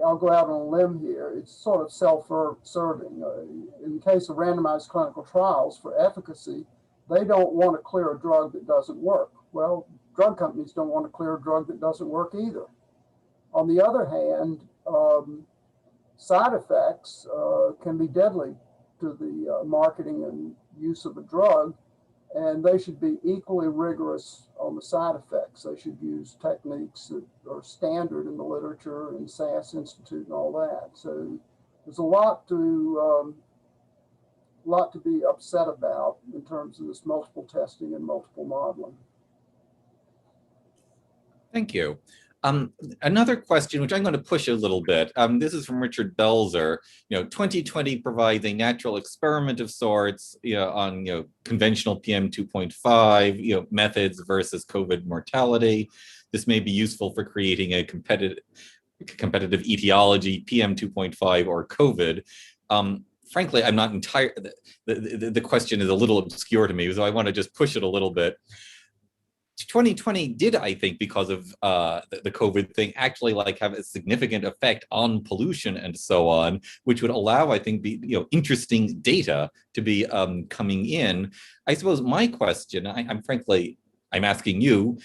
I'll go out on a limb here. It's sort of self-serving. In the case of randomized clinical trials for efficacy, they don't want to clear a drug that doesn't work. Well, drug companies don't want to clear a drug that doesn't work either. On the other hand, side effects can be deadly to the marketing and use of a drug, and they should be equally rigorous on the side effects. They should use techniques that are standard in the literature and SAS Institute and all that. So there's a lot to be upset about in terms of this multiple testing and multiple modeling. Thank you. Another question, which I'm going to push a little bit. This is from Richard Belzer. 2020 provides a natural experiment of sorts, on conventional PM2.5, methods versus COVID mortality. This may be useful for creating a competitive etiology, PM2.5 or COVID. Frankly, I'm not entirely. The question is a little obscure to me, so I want to just push it a little bit. 2020 did, I think, because of the COVID thing, actually have a significant effect on pollution and so on, which would allow, I think, interesting data to be coming in. I suppose my question, I'm asking you,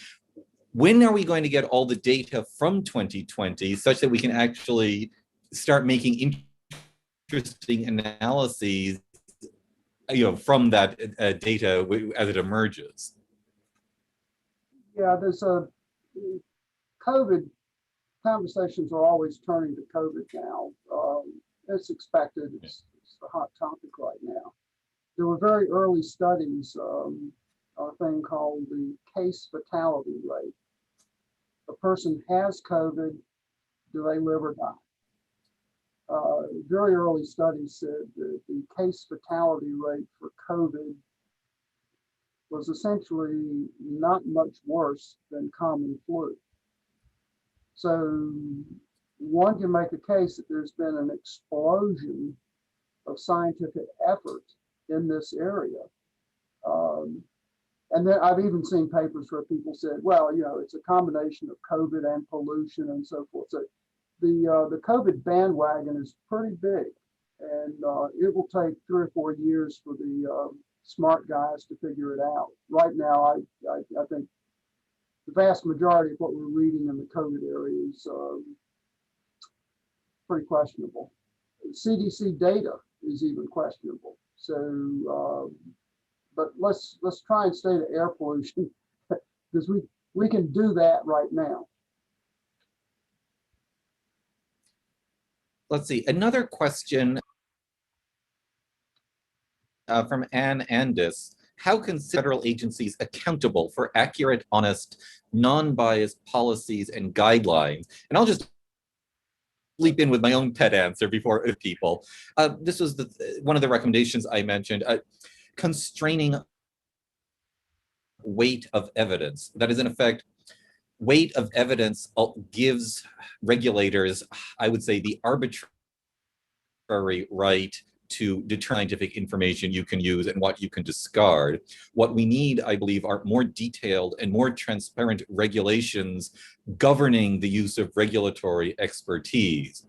when are we going to get all the data from 2020 such that we can actually start making interesting analyses, from that data as it emerges? Yeah, there's COVID conversations are always turning to COVID now. It's expected. It's a hot topic right now. There were very early studies, a thing called the case fatality rate. A person has COVID, do they live or die? Very early studies said that the case fatality rate for COVID was essentially not much worse than common flu. So one can make a case that there's been an explosion of scientific effort in this area. And then I've even seen papers where people said, well, it's a combination of COVID and pollution and so forth. So the COVID bandwagon is pretty big, and it will take 3 or 4 years for the smart guys to figure it out. Right now, I think the vast majority of what we're reading in the COVID area is pretty questionable. CDC data is even questionable. So, but let's try and stay to air pollution because we can do that right now. Let's see, another question from Ann Andis. How can federal agencies accountable for accurate, honest, non-biased policies and guidelines? And I'll just leap in with my own pet answer before people. This was one of the recommendations I mentioned, constraining weight of evidence. That is, in effect, weight of evidence gives regulators, I would say, the arbitrary right to determine scientific information you can use and what you can discard. What we need, I believe, are more detailed and more transparent regulations governing the use of regulatory expertise.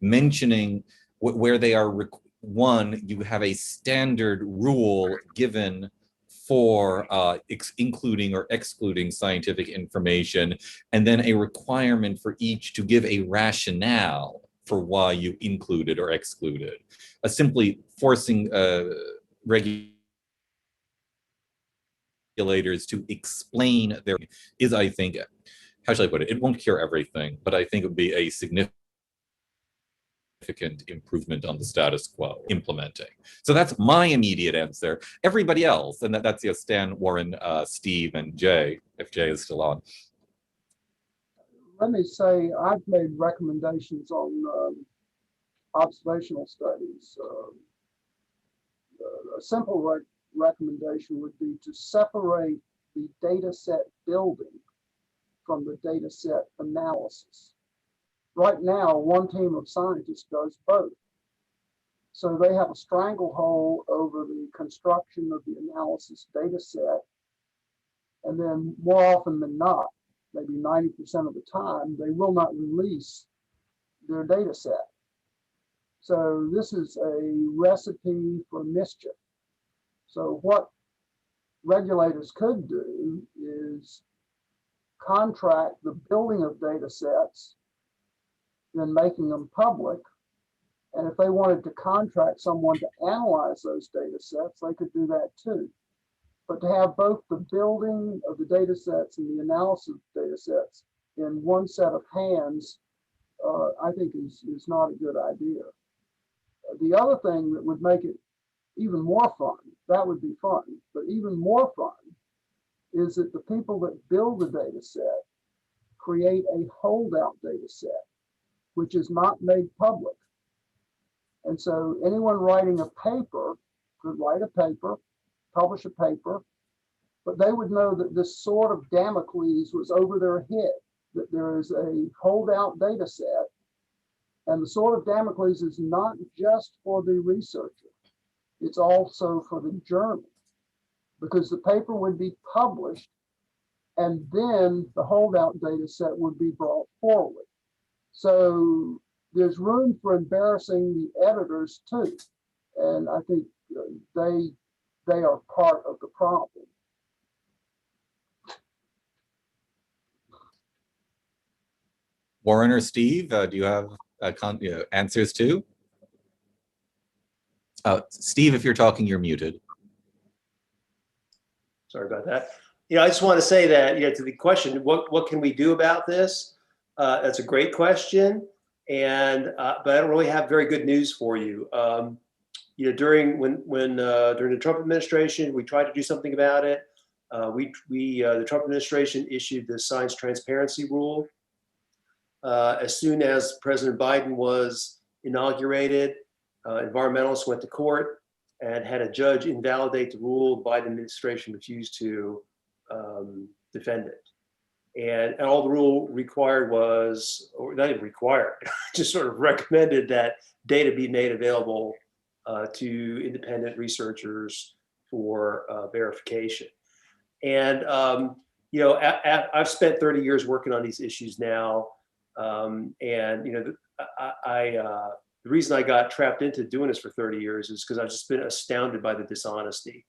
Mentioning where they are, one, you have a standard rule given for including or excluding scientific information, and then a requirement for each to give a rationale for why you included or excluded. Simply forcing regulators to explain their is, I think, how shall I put it? It won't cure everything, but I think it would be a significant improvement on the status quo implementing. So that's my immediate answer. Everybody else, and that's Stan, Warren, Steve, and Jay, if Jay is still on. Let me say, I've made recommendations on observational studies. A simple recommendation would be to separate the data set building from the data set analysis. Right now, one team of scientists does both. So they have a stranglehold over the construction of the analysis data set. And then more often than not, maybe 90% of the time, they will not release their data set. So this is a recipe for mischief. So what regulators could do is contract the building of data sets, then making them public. And if they wanted to contract someone to analyze those data sets, they could do that too. But to have both the building of the data sets and the analysis of data sets in one set of hands, I think is not a good idea. The other thing that would make it even more fun, that would be fun, but even more fun is that the people that build the data set create a holdout data set, which is not made public. And so anyone writing a paper could write a paper, publish a paper, but they would know that this sword of Damocles was over their head, that there is a holdout data set. And the sword of Damocles is not just for the researcher, it's also for the journal, because the paper would be published and then the holdout data set would be brought forward. So there's room for embarrassing the editors too. And I think they are part of the problem. Warren or Steve, do you have answers too? Steve, if you're talking, you're muted. Sorry about that. I just want to say that, to the question, what can we do about this? That's a great question, but I don't really have very good news for you. During the Trump administration, we tried to do something about it. The Trump administration issued the science transparency rule. As soon as President Biden was inaugurated, environmentalists went to court and had a judge invalidate the rule. The Biden administration refused to defend it. And all the rule required was, or not even required, just sort of recommended that data be made available to independent researchers for verification. And, I've spent 30 years working on these issues now. The reason I got trapped into doing this for 30 years is because I've just been astounded by the dishonesty.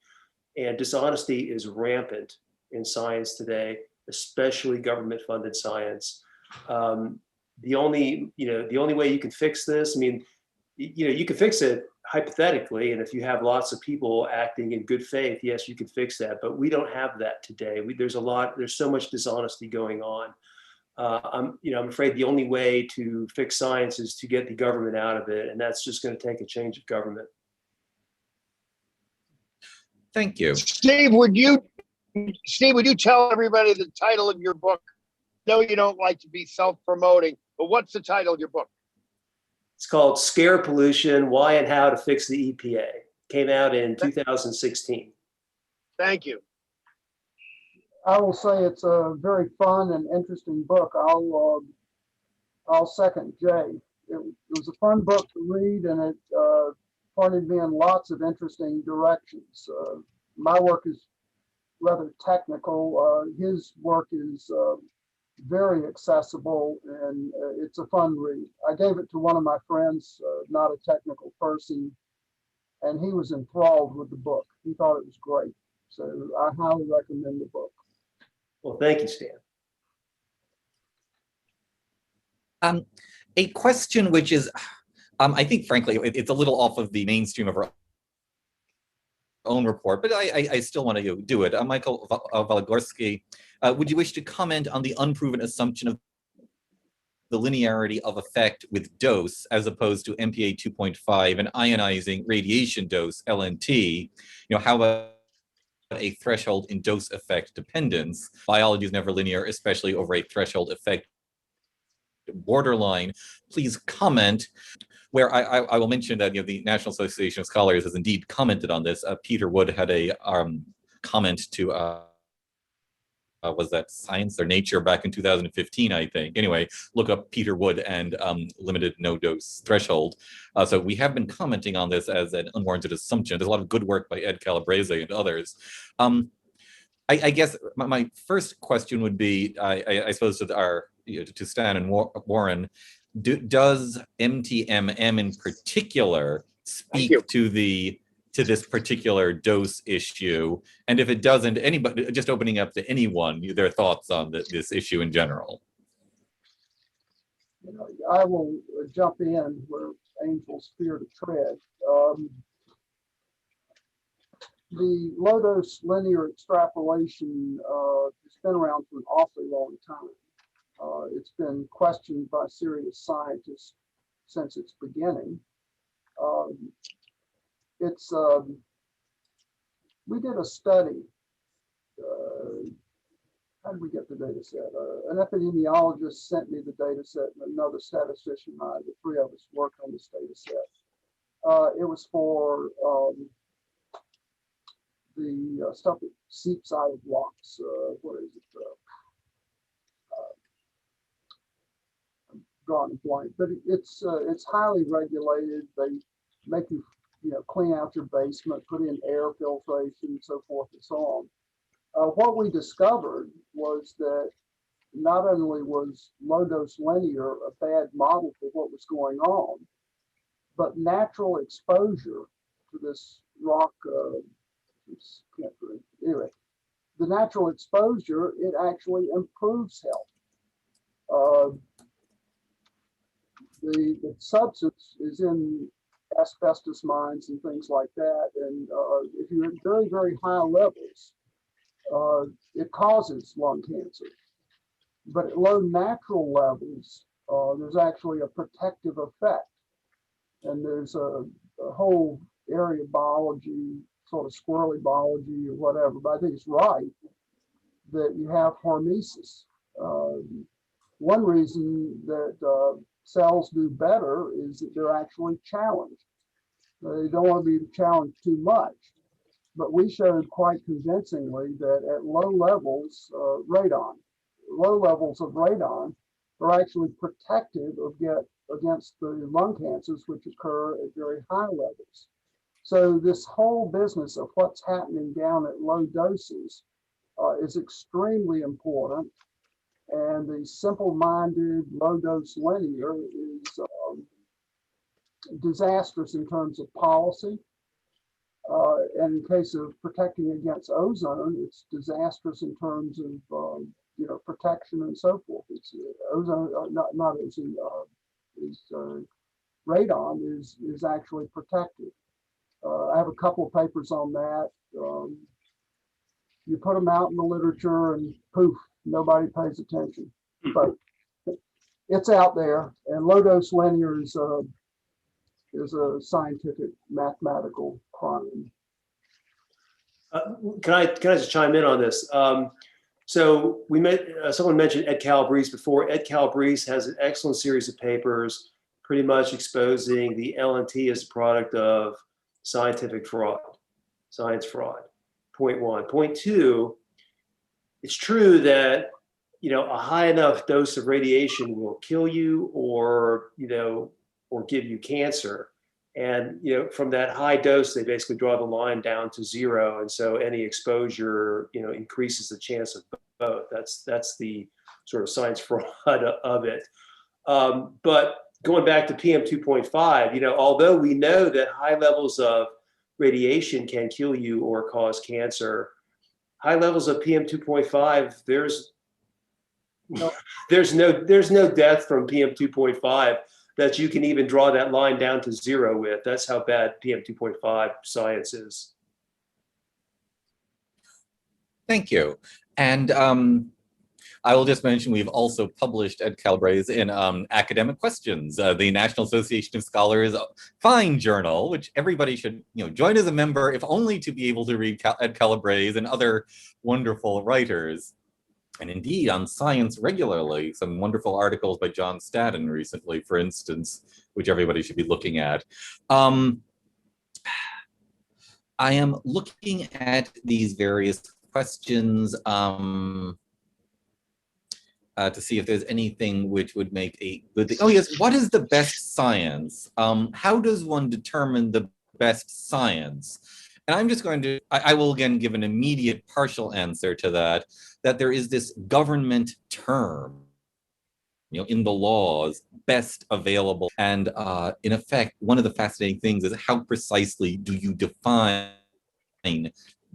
And dishonesty is rampant in science today, especially government-funded science. The only way you can fix this, you can fix it hypothetically, and if you have lots of people acting in good faith, yes, you can fix that. But we don't have that today. There's so much dishonesty going on. I'm afraid the only way to fix science is to get the government out of it, and that's just going to take a change of government. Thank you. Steve, would you tell everybody the title of your book? No, you don't like to be self-promoting, but what's the title of your book? It's called Scare Pollution: Why and How to Fix the EPA. Came out in 2016. Thank you. I will say it's a very fun and interesting book. I'll second Jay. It was a fun book to read, and it pointed me in lots of interesting directions. My work is rather technical. His work is very accessible, and it's a fun read. I gave it to one of my friends, not a technical person, and he was enthralled with the book. He thought it was great. So I highly recommend the book. Well, thank you, Stan. A question which is, I think, frankly, it's a little off of the mainstream of our own report, but I still want to do it. Michael Waligorsky, would you wish to comment on the unproven assumption of the linearity of effect with dose as opposed to MPA 2.5 and ionizing radiation dose, LNT? How about a threshold in dose effect dependence? Biology is never linear, especially over a threshold effect borderline. Please comment. Where I will mention that the National Association of Scholars has indeed commented on this. Peter Wood had a comment to was that Science or Nature back in 2015, I think. Anyway, look up Peter Wood and limited no dose threshold. So we have been commenting on this as an unwarranted assumption. There's a lot of good work by Ed Calabrese and others. I guess my first question would be, I suppose, to Stan and Warren. Does MTMM in particular speak to this particular dose issue? And if it doesn't, anybody, just opening up to anyone, their thoughts on this issue in general. I will jump in where angels fear to tread. The low dose linear extrapolation has been around for an awfully long time. It's been questioned by serious scientists since its beginning. We did a study how did we get the data set? An epidemiologist sent me the data set, and another statistician, the three of us worked on this data set. It was for the stuff that seeps out of rocks. What is it? I'm drawing a blank, but it's highly regulated. They make you clean out your basement, put in air filtration, and so forth and so on. What we discovered was that not only was low-dose linear a bad model for what was going on, but natural exposure to this rock, anyway, the natural exposure, it actually improves health. The substance is in asbestos mines and things like that, and if you're at very, very high levels, it causes lung cancer. But at low natural levels, there's actually a protective effect. And there's a whole area of biology, sort of squirrely biology or whatever, but I think it's right that you have hormesis. One reason that cells do better is that they're actually challenged. They don't want to be challenged too much. But we showed quite convincingly that at low levels, low levels of radon are actually protective against the lung cancers which occur at very high levels. So this whole business of what's happening down at low doses is extremely important. And the simple-minded low-dose linear is disastrous in terms of policy. And in case of protecting against ozone, it's disastrous in terms of protection and so forth. It's ozone, not ozone, radon is actually protective. I have a couple of papers on that. You put them out in the literature, and poof, nobody pays attention. But it's out there, and low-dose linear is a scientific mathematical crime. Can I just chime in on this? So someone mentioned Ed Calabrese before. Ed Calabrese has an excellent series of papers pretty much exposing the LNT as a product of scientific fraud, science fraud, point one. Point two, it's true that a high enough dose of radiation will kill you or give you cancer. And from that high dose, they basically draw the line down to zero, and so any exposure increases the chance of both. That's the sort of science fraud of it. But going back to PM2.5, although we know that high levels of radiation can kill you or cause cancer, high levels of PM2.5, there's no death from PM2.5 that you can even draw that line down to zero with. That's how bad PM2.5 science is. Thank you. And I will just mention we've also published Ed Calabrese in Academic Questions, the National Association of Scholars fine journal, which everybody should join as a member, if only to be able to read Ed Calabrese and other wonderful writers. And indeed, on Science regularly, some wonderful articles by John Staden recently, for instance, which everybody should be looking at. I am looking at these various questions to see if there's anything which would make a good thing. Oh yes, what is the best science? How does one determine the best science? And I'm just going to, I will again give an immediate partial answer to that there is this government term, in the laws, best available. And in effect, one of the fascinating things is how precisely do you define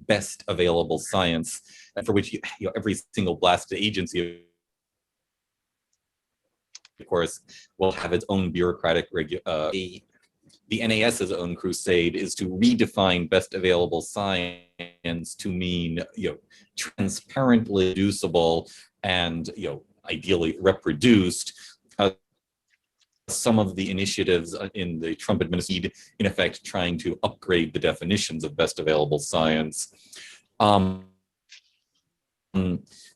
best available science, for which every single blasted agency, of course, will have its own bureaucratic the NAS's own crusade is to redefine best available science to mean, transparently reproducible and, ideally reproduced. Some of the initiatives in the Trump administration, in effect, trying to upgrade the definitions of best available science.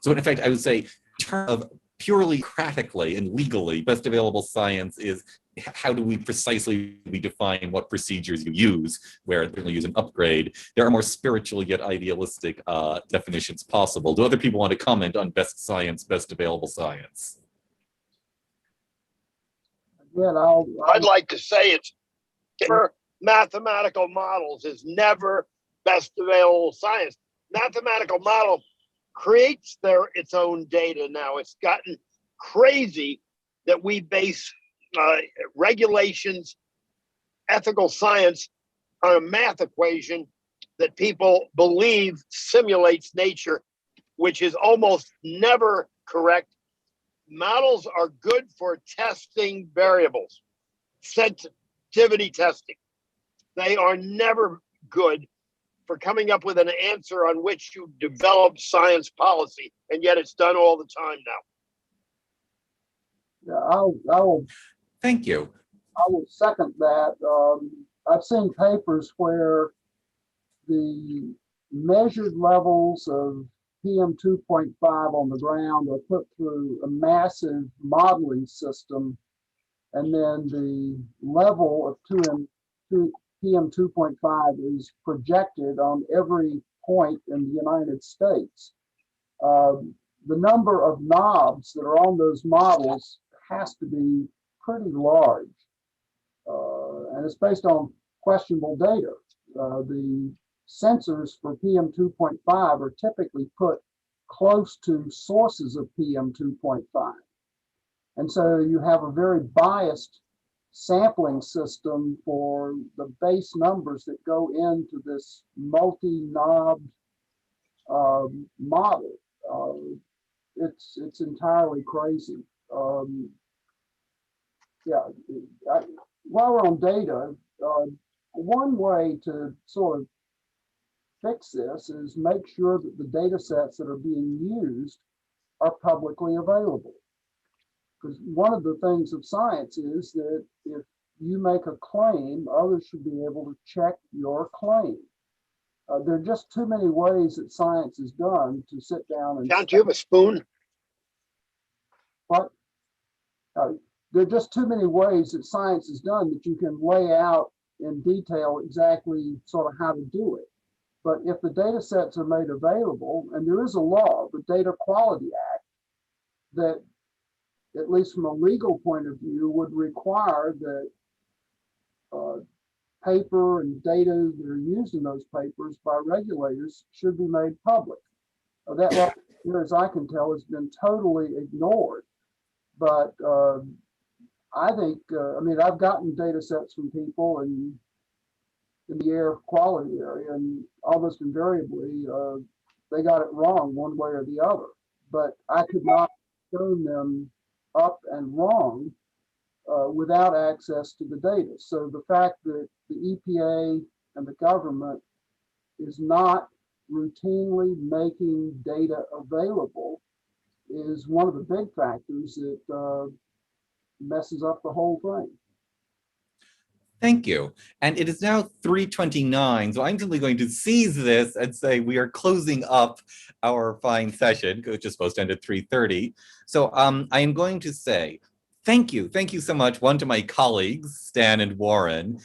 So in effect, I would say, in terms of purely practically and legally, best available science is how do we precisely define what procedures you use, where you use an upgrade. There are more spiritual yet idealistic definitions possible. Do other people want to comment on best science, best available science? Again, I'd like to say it's never mathematical models is never best available science. Mathematical model creates its own data now. It's gotten crazy that we base regulations, ethical science on a math equation that people believe simulates nature, which is almost never correct. Models are good for testing variables, sensitivity testing. They are never good for coming up with an answer on which you develop science policy, and yet it's done all the time now. Yeah, I will. Thank you. I will second that. I've seen papers where the measured levels of PM2.5 on the ground are put through a massive modeling system, and then the level of PM2.5 is projected on every point in the United States. The number of knobs that are on those models has to be pretty large, and it's based on questionable data. The sensors for PM2.5 are typically put close to sources of PM2.5. And so you have a very biased sampling system for the base numbers that go into this multi-knob model. It's entirely crazy. While we're on data, one way to sort of fix this is make sure that the data sets that are being used are publicly available. Because one of the things of science is that if you make a claim, others should be able to check your claim. There are just too many ways that science is done to sit down and— Can't you have a spoon? But there are just too many ways that science is done that you can lay out in detail exactly sort of how to do it. But if the data sets are made available, and there is a law, the Data Quality Act, that at least from a legal point of view would require that paper and data that are used in those papers by regulators should be made public. That law, as I can tell, has been totally ignored. But I think, I mean, I've gotten data sets from people in the air quality area, and almost invariably they got it wrong one way or the other. But I could not turn them up and wrong without access to the data. So the fact that the EPA and the government is not routinely making data available is one of the big factors that messes up the whole thing. Thank you. And it is now 3:29, so I'm simply going to seize this and say we are closing up our fine session, which is supposed to end at 3:30. So I am going to say thank you. Thank you so much, one, to my colleagues, Stan and Warren.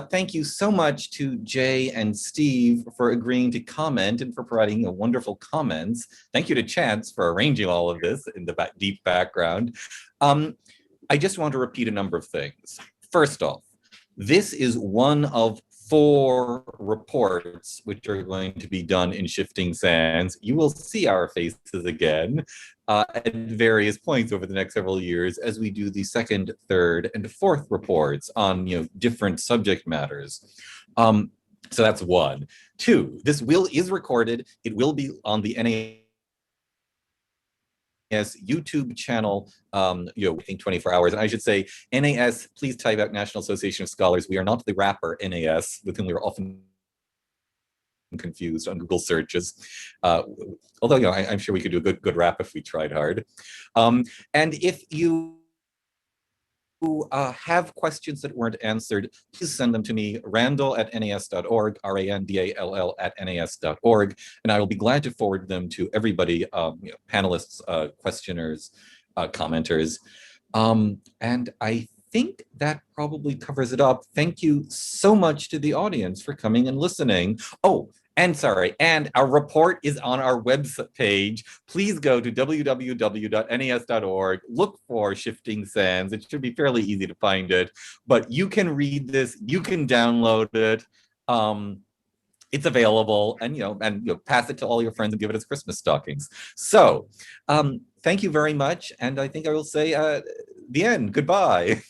Thank you so much to Jay and Steve for agreeing to comment and for providing wonderful comments. Thank you to Chance for arranging all of this in the deep background. I just want to repeat a number of things. First off, this is one of 4 reports which are going to be done in Shifting Sands. You will see our faces again at various points over the next several years as we do the 2nd, 3rd, and 4th reports on different subject matters. So that's 1. 2, this is recorded. It will be on the NAS YouTube channel, within 24 hours. And I should say, NAS, please type out National Association of Scholars. We are not the rapper NAS, with whom we are often confused on Google searches. Although, I'm sure we could do a good rap if we tried hard. And if you have questions that weren't answered, please send them to me, randall@nas.org, RANDALL@nas.org, and I will be glad to forward them to everybody, panelists, questioners, commenters. And I think that probably covers it up. Thank you so much to the audience for coming and listening. Oh, and sorry, and our report is on our website page. Please go to www.nas.org, look for Shifting Sands. It should be fairly easy to find it, but you can read this, you can download it. It's available, and pass it to all your friends and give it as Christmas stockings. So thank you very much, and I think I will say the end. Goodbye.